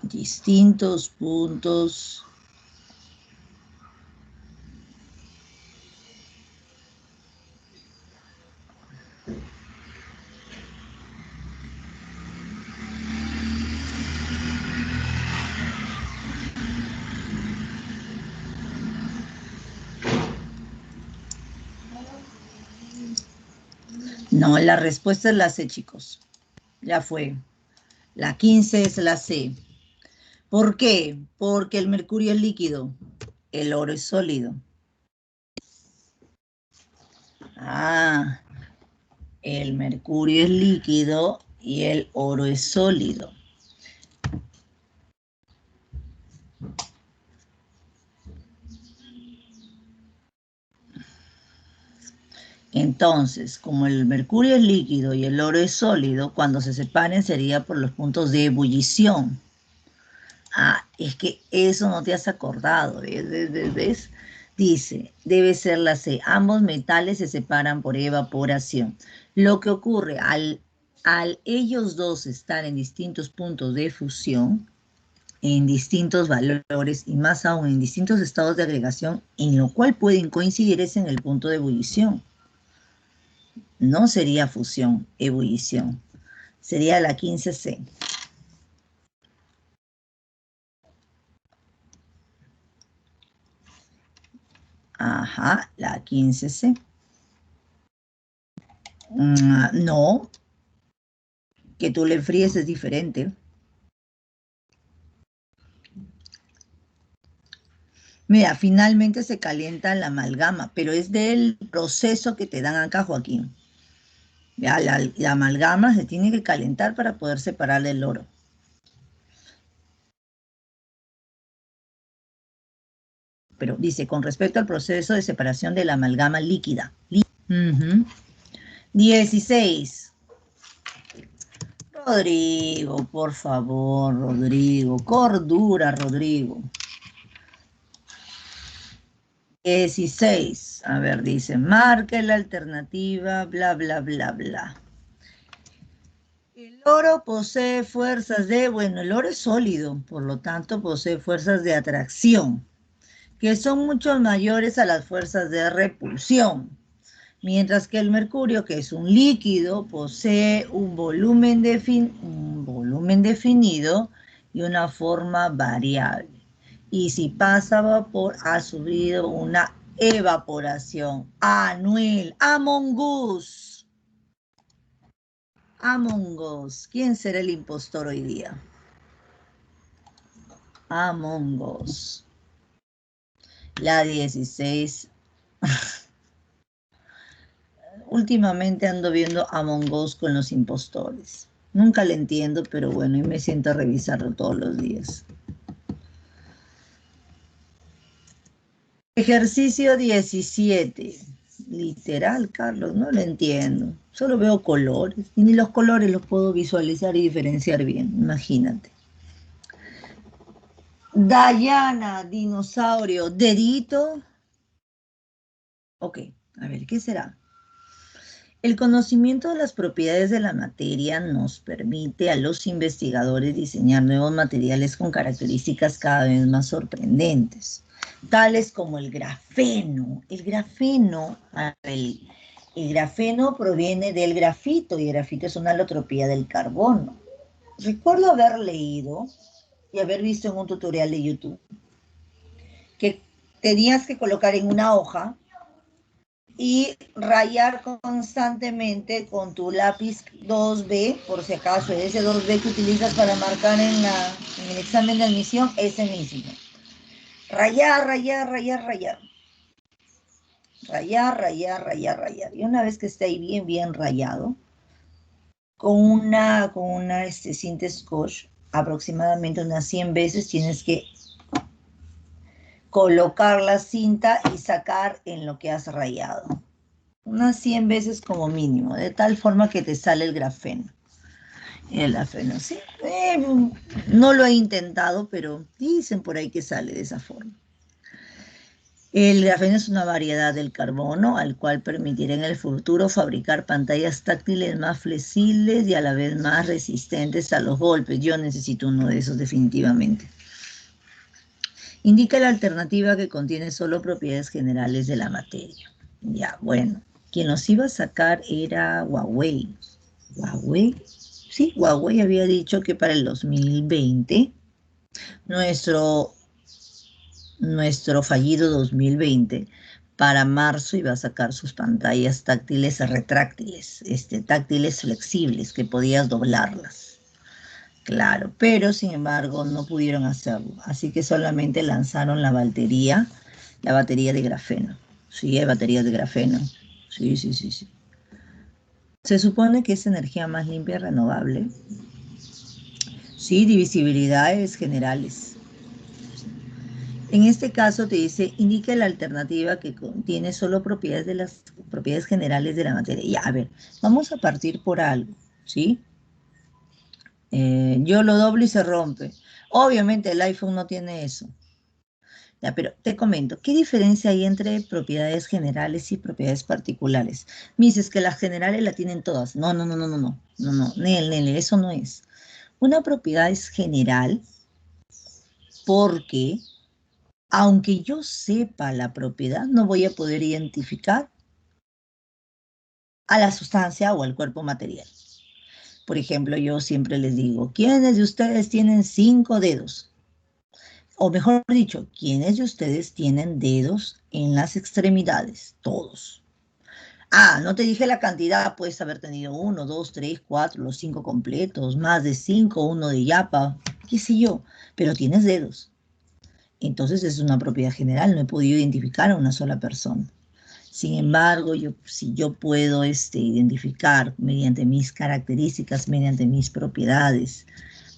distintos puntos. No, la respuesta es la C, chicos. Ya fue. La 15 es la C. ¿Por qué? Porque el mercurio es líquido, el oro es sólido. Ah, el mercurio es líquido y el oro es sólido. Entonces, como el mercurio es líquido y el oro es sólido, cuando se separen sería por los puntos de ebullición. Ah, es que eso no te has acordado, ¿ves? Dice, debe ser la C. Ambos metales se separan por evaporación. Lo que ocurre al ellos dos estar en distintos puntos de fusión, en distintos valores y más aún en distintos estados de agregación, en lo cual pueden coincidir es en el punto de ebullición. No sería fusión, ebullición. Sería la 15C. Ajá, la 15C. No, que tú le enfríes es diferente. Mira, finalmente se calienta la amalgama, pero es del proceso que te dan acá, Joaquín. Ya, la amalgama se tiene que calentar para poder separar el oro. Pero dice, con respecto al proceso de separación de la amalgama líquida. 16. Rodrigo, por favor, Rodrigo. Cordura, Rodrigo. 16. A ver, dice, marque la alternativa, bla, bla, bla, bla. El oro posee fuerzas bueno, el oro es sólido, por lo tanto posee fuerzas de atracción, que son mucho mayores a las fuerzas de repulsión. Mientras que el mercurio, que es un líquido, posee un volumen definido y una forma variable. Y si pasa a vapor, ha sufrido una evaporación. Anuel, Among Us. Among Us. ¿Quién será el impostor hoy día? Among Us. La 16. Últimamente ando viendo Among Us con los impostores. Nunca le entiendo, pero bueno, y me siento a revisarlo todos los días. Ejercicio 17. Literal, Carlos, no lo entiendo. Solo veo colores. Y ni los colores los puedo visualizar y diferenciar bien. Imagínate. Dayana, dinosaurio, dedito. Ok, a ver, ¿qué será? El conocimiento de las propiedades de la materia nos permite a los investigadores diseñar nuevos materiales con características cada vez más sorprendentes. tales como el grafeno. El grafeno proviene del grafito y el grafito es una alotropía del carbono. Recuerdo haber leído y haber visto en un tutorial de YouTube que tenías que colocar en una hoja y rayar constantemente con tu lápiz 2B, por si acaso, ese 2B que utilizas para marcar en el examen de admisión, ese mismo. Rayar, rayar, rayar, rayar. Rayar, rayar, rayar, rayar. Y una vez que esté ahí bien rayado, con una cinta scotch, aproximadamente unas 100 veces tienes que colocar la cinta y sacar en lo que has rayado. Unas 100 veces como mínimo, de tal forma que te sale el grafeno. El grafeno, sí. No lo he intentado, pero dicen por ahí que sale de esa forma. El grafeno es una variedad del carbono al cual permitirá en el futuro fabricar pantallas táctiles más flexibles y a la vez más resistentes a los golpes. Yo necesito uno de esos definitivamente. Indica la alternativa que contiene solo propiedades generales de la materia. Ya, bueno, quien los iba a sacar era Huawei. ¿Huawei? Sí, Huawei había dicho que para el 2020, nuestro fallido 2020, para marzo iba a sacar sus pantallas táctiles retráctiles, táctiles flexibles, que podías doblarlas. Claro, pero sin embargo no pudieron hacerlo, así que solamente lanzaron la batería de grafeno. Sí, hay baterías de grafeno. Sí. Se supone que es energía más limpia y renovable. Sí, divisibilidades generales. En este caso te dice, indica la alternativa que contiene solo las propiedades generales de la materia. Ya, a ver, vamos a partir por algo, ¿sí? Yo lo doblo y se rompe. Obviamente el iPhone no tiene eso. Ya, pero te comento, ¿qué diferencia hay entre propiedades generales y propiedades particulares? Me dices que las generales la tienen todas. No, Nel, eso no es. Una propiedad es general porque, aunque yo sepa la propiedad, no voy a poder identificar a la sustancia o al cuerpo material. Por ejemplo, yo siempre les digo, ¿quiénes de ustedes tienen 5 dedos? O mejor dicho, ¿quiénes de ustedes tienen dedos en las extremidades? Todos. Ah, no te dije la cantidad, puedes haber tenido 1, 2, 3, 4, los 5 completos, más de 5, uno de yapa, qué sé yo, pero tienes dedos. Entonces es una propiedad general, no he podido identificar a una sola persona. Sin embargo, si yo puedo identificar mediante mis características, mediante mis propiedades,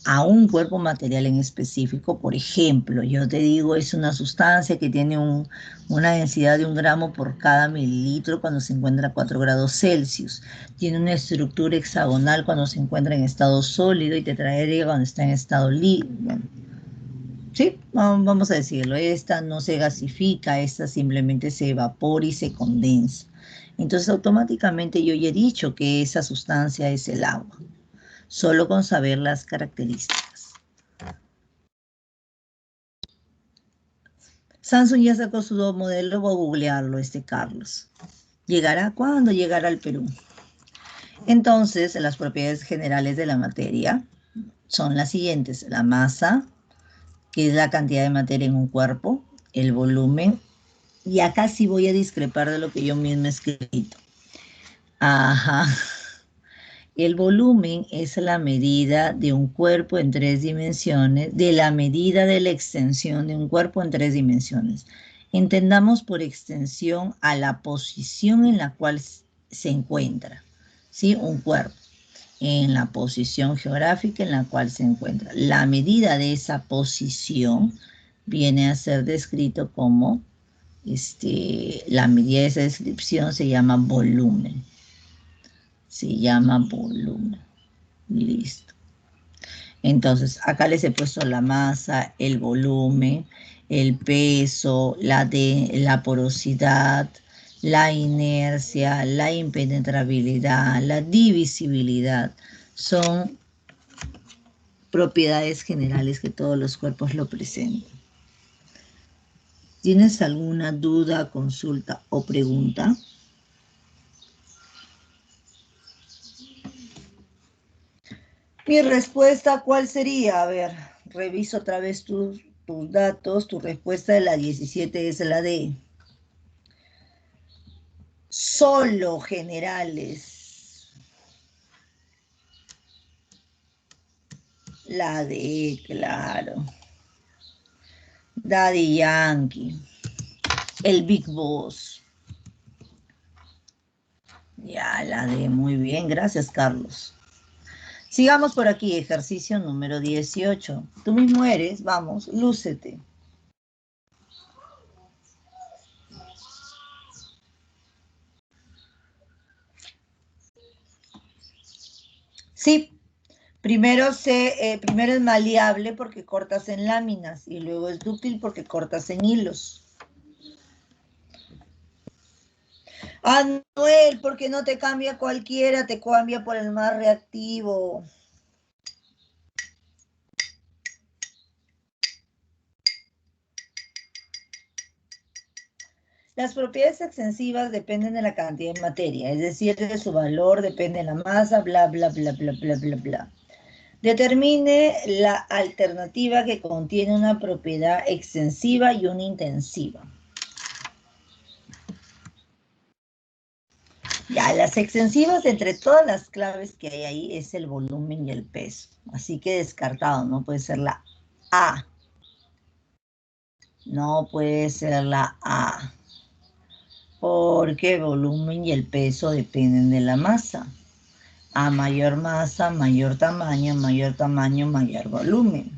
a un cuerpo material en específico, por ejemplo, yo te digo, es una sustancia que tiene una densidad de 1 gramo por cada mililitro cuando se encuentra a 4 grados Celsius. Tiene una estructura hexagonal cuando se encuentra en estado sólido y tetraédrica cuando está en estado líquido. Bueno, sí, vamos a decirlo, esta no se gasifica, esta simplemente se evapora y se condensa. Entonces automáticamente yo ya he dicho que esa sustancia es el agua, solo con saber las características. Samsung ya sacó su nuevo modelo, voy a googlearlo, Carlos. ¿Llegará? ¿Cuándo llegará al Perú? Entonces, las propiedades generales de la materia son las siguientes: la masa, que es la cantidad de materia en un cuerpo, el volumen, y acá sí voy a discrepar de lo que yo misma he escrito. Ajá. El volumen es la medida de un cuerpo en 3 dimensiones, de la medida de la extensión de un cuerpo en 3 dimensiones. Entendamos por extensión a la posición en la cual se encuentra, ¿sí? Un cuerpo, en la posición geográfica en la cual se encuentra. La medida de esa posición viene a ser descrito como, la medida de esa descripción se llama volumen. Se llama volumen. Listo. Entonces, acá les he puesto la masa, el volumen, el peso, la porosidad, la inercia, la impenetrabilidad, la divisibilidad. Son propiedades generales que todos los cuerpos lo presentan. ¿Tienes alguna duda, consulta o pregunta? Mi respuesta, ¿cuál sería? A ver, reviso otra vez tus datos. Tu respuesta de la 17 es la D. Solo generales. La D, claro. Daddy Yankee. El Big Boss. Ya, la D, muy bien. Gracias, Carlos. Sigamos por aquí, ejercicio número 18. Tú mismo eres, vamos, lúcete. Sí, primero es maleable porque cortas en láminas y luego es dúctil porque cortas en hilos. Ah, Noel, porque no te cambia cualquiera, te cambia por el más reactivo. Las propiedades extensivas dependen de la cantidad de materia, es decir, de su valor depende de la masa, bla, bla, bla, bla, bla, bla, bla. Determine la alternativa que contiene una propiedad extensiva y una intensiva. Ya, las extensivas entre todas las claves que hay ahí es el volumen y el peso. Así que descartado, no puede ser la A. No puede ser la A. Porque el volumen y el peso dependen de la masa. A mayor masa, mayor tamaño, mayor volumen.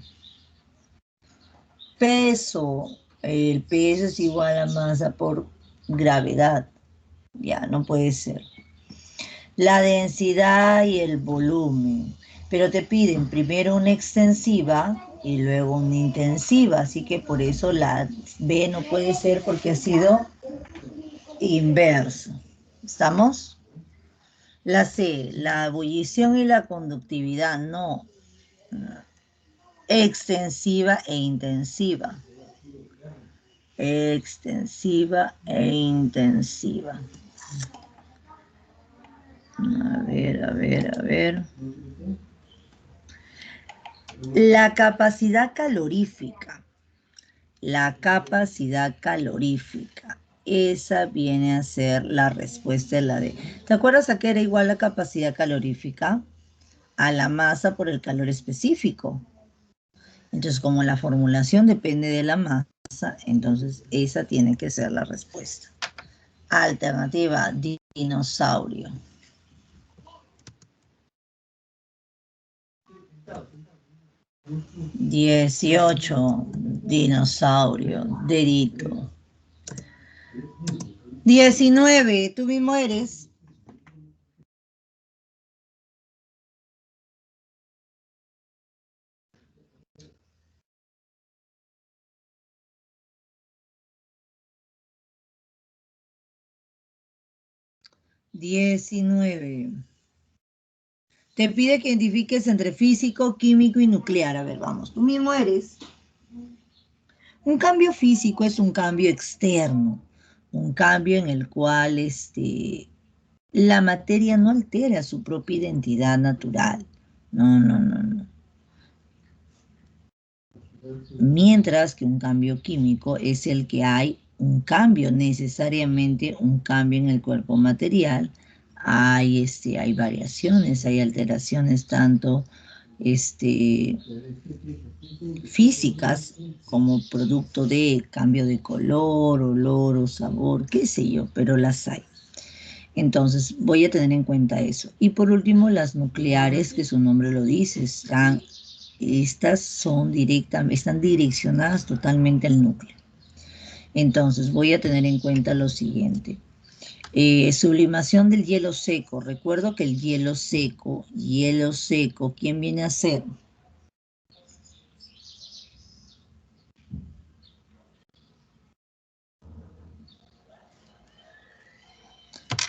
Peso. El peso es igual a masa por gravedad. Ya, no puede ser. La densidad y el volumen. Pero te piden primero una extensiva y luego una intensiva. Así que por eso la B no puede ser porque ha sido inverso. ¿Estamos? La C, la ebullición y la conductividad, no. Extensiva e intensiva. Extensiva e intensiva. A ver, a ver, a ver. La capacidad calorífica. La capacidad calorífica. Esa viene a ser la respuesta de la D. ¿Te acuerdas a qué era igual la capacidad calorífica? A la masa por el calor específico. Entonces, como la formulación depende de la masa, entonces esa tiene que ser la respuesta. Alternativa, dinosaurio. 18, dinosaurio, dedito. 19, tú mismo eres. Te pide que identifiques entre físico, químico y nuclear. A ver, vamos, tú mismo eres. Un cambio físico es un cambio externo, un cambio en el cual la materia no altera su propia identidad natural. No, no, no, no. Mientras que un cambio químico es el que hay un cambio, necesariamente un cambio en el cuerpo material. Hay variaciones, hay alteraciones tanto físicas como producto de cambio de color, olor o sabor, qué sé yo, pero las hay. Entonces voy a tener en cuenta eso. Y por último, las nucleares, que su nombre lo dice, estas están direccionadas totalmente al núcleo. Entonces voy a tener en cuenta lo siguiente. Sublimación del hielo seco. Recuerdo que el hielo seco, ¿quién viene a ser?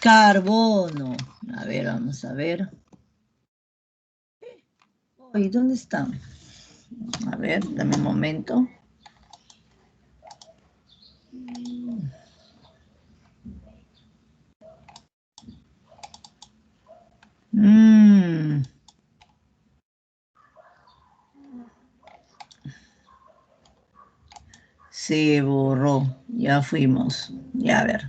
Carbono. A ver, vamos a ver. ¿Y dónde están? A ver, dame un momento. Se borró. Ya fuimos. Ya, a ver.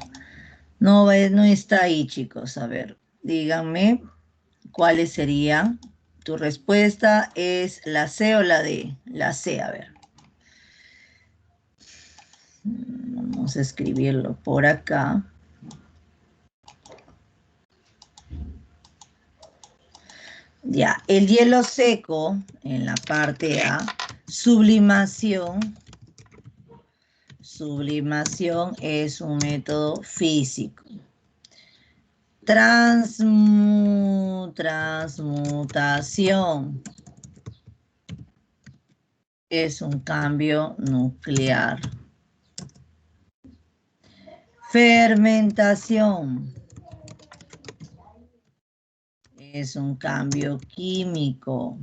No, no está ahí, chicos. A ver, díganme cuáles serían. Tu respuesta es la C o la D. La C, a ver. Vamos a escribirlo por acá. Ya, el hielo seco, en la parte A, sublimación. Sublimación es un método físico. Transmutación es un cambio nuclear. Fermentación es un cambio químico.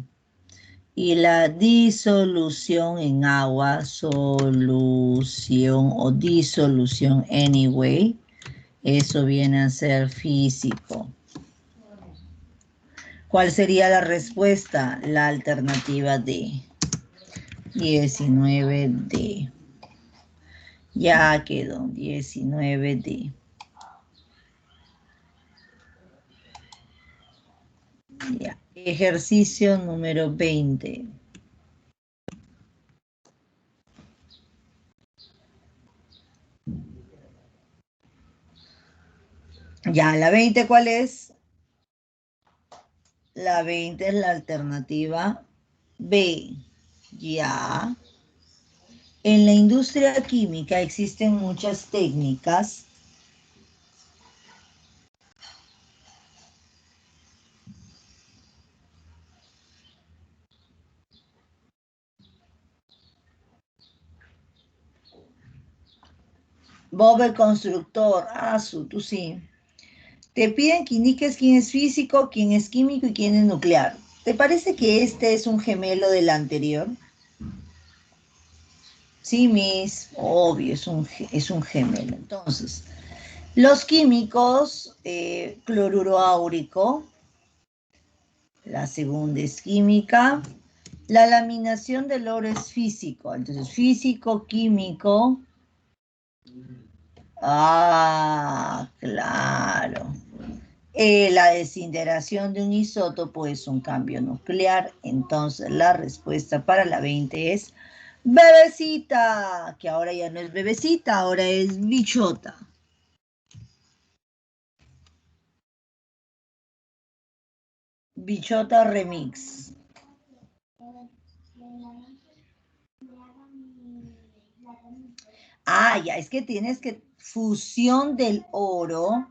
Y la disolución en agua, solución o disolución anyway, eso viene a ser físico. ¿Cuál sería la respuesta? La alternativa D. 19D. Ya quedó, 19D. Ya. Ejercicio número 20. Ya, la 20, ¿cuál es? La 20 es la alternativa B. Ya. En la industria química existen muchas técnicas. Bob el constructor, tú sí. Te piden que indiques quién es físico, quién es químico y quién es nuclear. ¿Te parece que este es un gemelo del anterior? Sí, Miss, obvio, es un gemelo. Entonces, los químicos, cloruro áurico, la segunda es química. La laminación del oro es físico. Entonces, físico, químico. Claro. La desintegración de un isótopo es un cambio nuclear. Entonces, la respuesta para la 20 es bebecita, que ahora ya no es bebecita, ahora es bichota. Bichota remix. Ya, es que tienes que fusión del oro,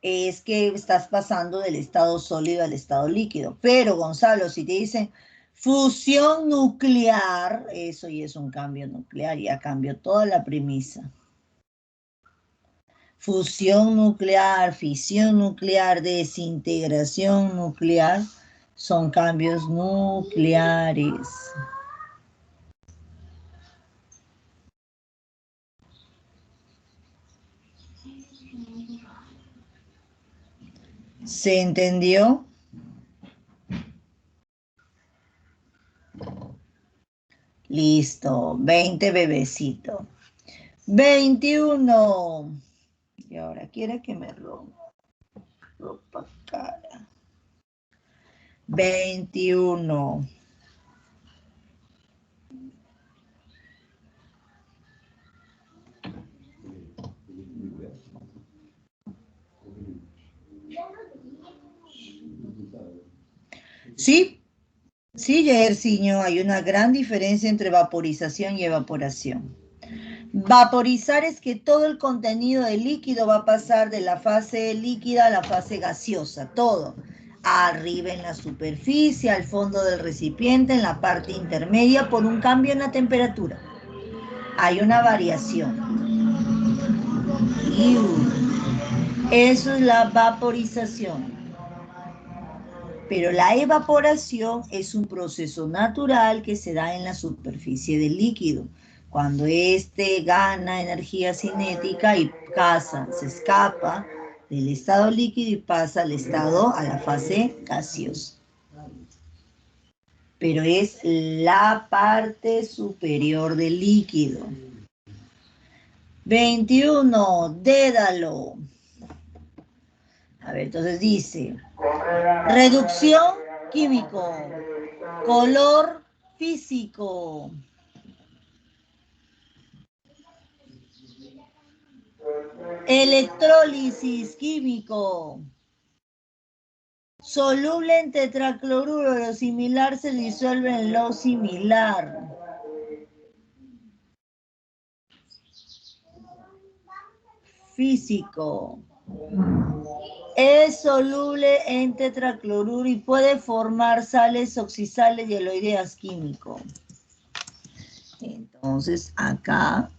es que estás pasando del estado sólido al estado líquido. Pero, Gonzalo, si te dicen fusión nuclear, eso ya es un cambio nuclear, ya cambió toda la premisa. Fusión nuclear, fisión nuclear, desintegración nuclear, son cambios nucleares. ¿Se entendió? Listo, 20 bebecito. 21. Y ahora quiere que me ropa cara. 21. Sí, sí, Jairzinho, hay una gran diferencia entre vaporización y evaporación. Vaporizar es que todo el contenido del líquido va a pasar de la fase líquida a la fase gaseosa, todo. Arriba en la superficie, al fondo del recipiente, en la parte intermedia, por un cambio en la temperatura. Hay una variación. Eso es la vaporización. Pero la evaporación es un proceso natural que se da en la superficie del líquido. Cuando este gana energía cinética y se escapa del estado líquido y pasa a la fase gaseosa. Pero es la parte superior del líquido. 21, Dédalo. A ver, entonces dice, reducción químico, color físico. Electrólisis químico. Soluble en tetracloruro, lo similar se disuelve en lo similar. Físico. Es soluble en tetracloruro y puede formar sales oxisales y aloideas químico. Entonces, acá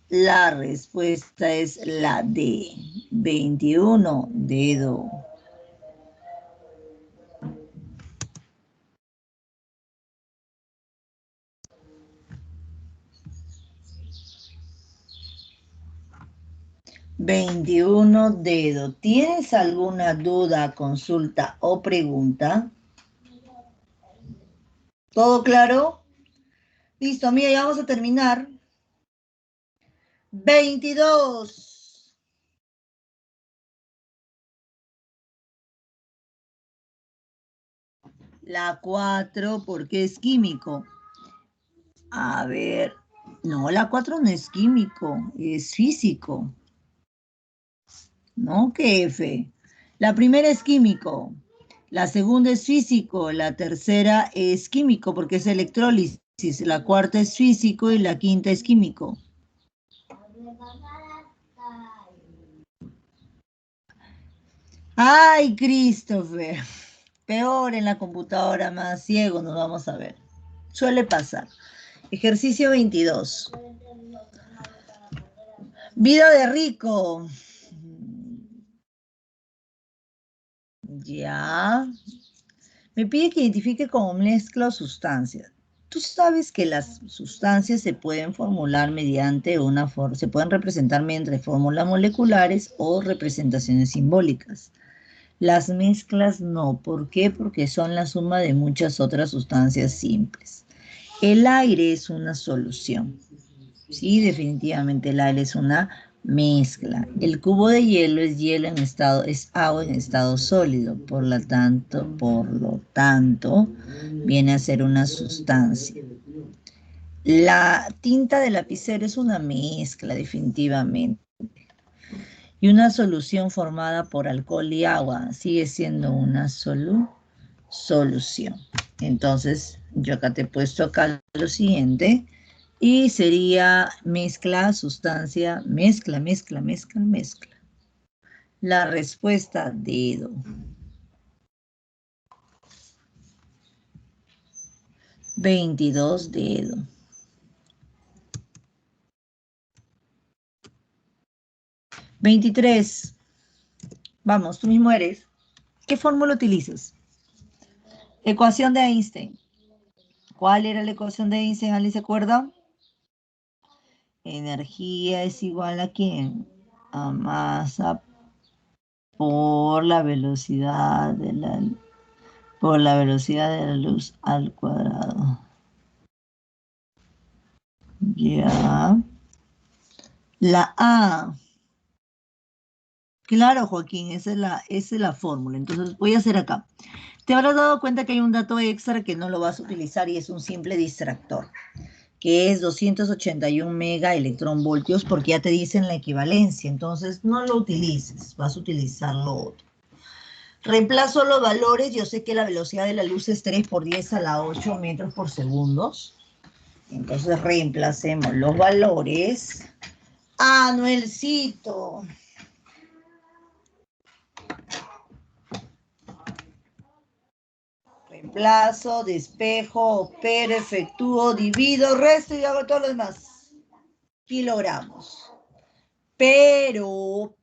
la respuesta es la D. 21, dedo. Dedo. ¿Tienes alguna duda, consulta o pregunta? ¿Todo claro? Listo, mira, ya vamos a terminar. 22. La 4, porque es químico. A ver, no, la 4 no es químico, es físico. ¿No? ¿Qué F? La primera es químico, la segunda es físico, la tercera es químico porque es electrólisis, la cuarta es físico y la quinta es químico. ¡Ay, Christopher! Peor en la computadora, más ciego nos vamos a ver. Suele pasar. Ejercicio 22. Vida de rico. Ya. Me pide que identifique como mezcla o sustancia. Tú sabes que las sustancias se pueden formular mediante se pueden representar mediante fórmulas moleculares o representaciones simbólicas. Las mezclas no. ¿Por qué? Porque son la suma de muchas otras sustancias simples. El aire es una solución. Sí, definitivamente el aire es una mezcla. El cubo de hielo es agua en estado sólido, por lo tanto, viene a ser una sustancia. La tinta de lapicero es una mezcla, definitivamente. Y una solución formada por alcohol y agua sigue siendo una solución. Entonces, yo acá te he puesto acá lo siguiente. Y sería mezcla, sustancia, mezcla. La respuesta, dedo. 22, dedo. 23. Vamos, tú mismo eres. ¿Qué fórmula utilizas? Ecuación de Einstein. ¿Cuál era la ecuación de Einstein? ¿Alguien se acuerda? Energía es igual a ¿quién? A masa por la velocidad de la luz al cuadrado. Ya. La A. Claro, Joaquín, esa es la fórmula. Entonces voy a hacer acá. Te habrás dado cuenta que hay un dato extra que no lo vas a utilizar y es un simple distractor, que es 281 mega electronvoltios porque ya te dicen la equivalencia. Entonces no lo utilices, vas a utilizar lo otro. Reemplazo los valores. Yo sé que la velocidad de la luz es 3 por 10 a la 8 metros por segundo. Entonces reemplacemos los valores. Anuelcito. Reemplazo, despejo, opero, efectúo, divido, resto y hago todo lo demás. Kilogramos. Pero,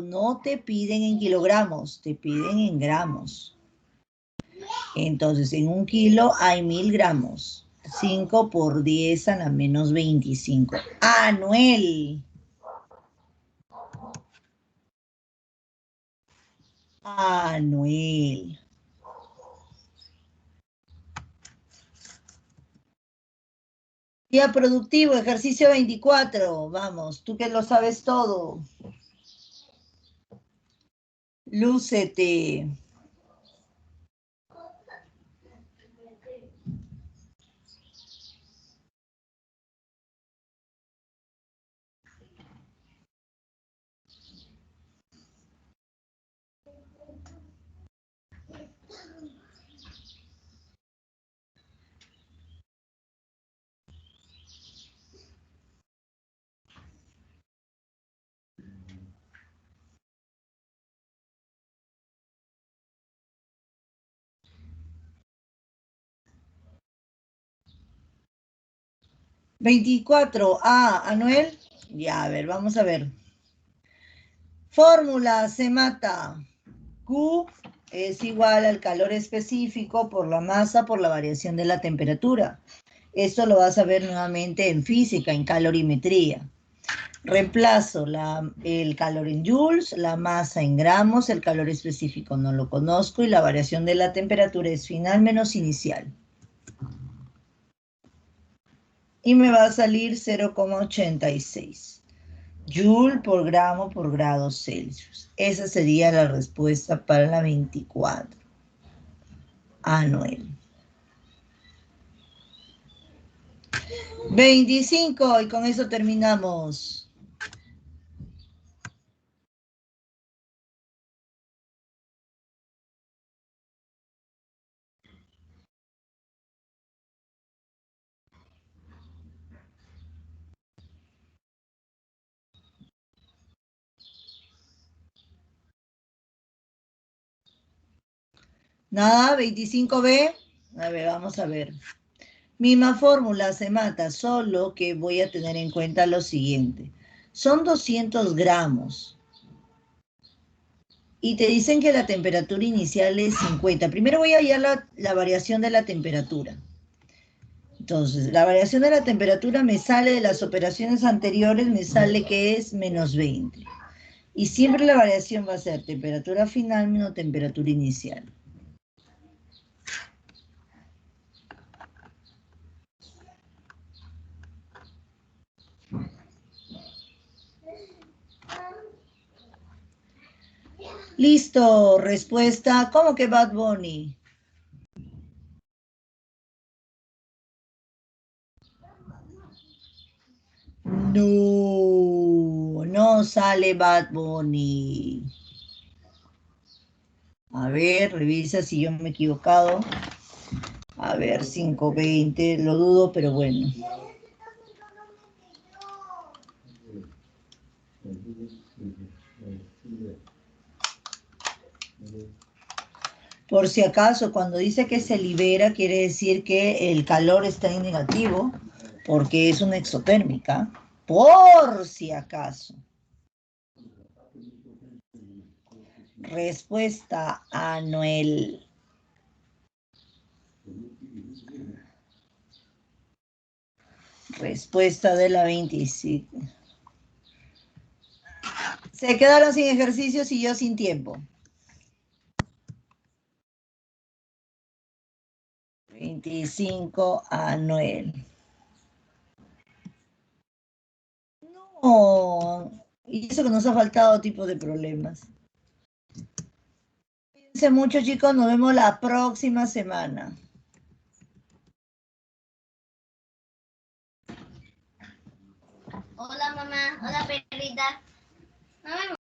no te piden en kilogramos, te piden en gramos. Entonces, en 1 kilo hay 1000 gramos. 5 por 10 a la menos 25. Anuel. Anuel. Día productivo, ejercicio 24. Vamos, tú que lo sabes todo. Lúcete. ¿24? Anuel. Ya, a ver, vamos a ver. Fórmula, se mata. Q es igual al calor específico por la masa por la variación de la temperatura. Esto lo vas a ver nuevamente en física, en calorimetría. Reemplazo el calor en joules, la masa en gramos, el calor específico no lo conozco y la variación de la temperatura es final menos inicial. Y me va a salir 0,86. Joule por gramo por grado Celsius. Esa sería la respuesta para la 24. Anuel. 25, y con eso terminamos. Nada, 25B. A ver, vamos a ver. Misma fórmula, se mata, solo que voy a tener en cuenta lo siguiente. Son 200 gramos. Y te dicen que la temperatura inicial es 50. Primero voy a hallar la variación de la temperatura. Entonces, la variación de la temperatura me sale de las operaciones anteriores, me sale que es menos 20. Y siempre la variación va a ser temperatura final menos temperatura inicial. Listo, respuesta. ¿Cómo que Bad Bunny? No, no sale Bad Bunny. A ver, revisa si yo me he equivocado. A ver, 520, lo dudo, pero bueno. Por si acaso, cuando dice que se libera, quiere decir que el calor está en negativo, porque es una exotérmica. Por si acaso. Respuesta, Anuel. Respuesta de la 25. Se quedaron sin ejercicios y yo sin tiempo. 25, Anuel. No, y eso que nos ha faltado tipo de problemas. Cuídense mucho, chicos, nos vemos la próxima semana. Hola mamá, hola perrita. Mamá,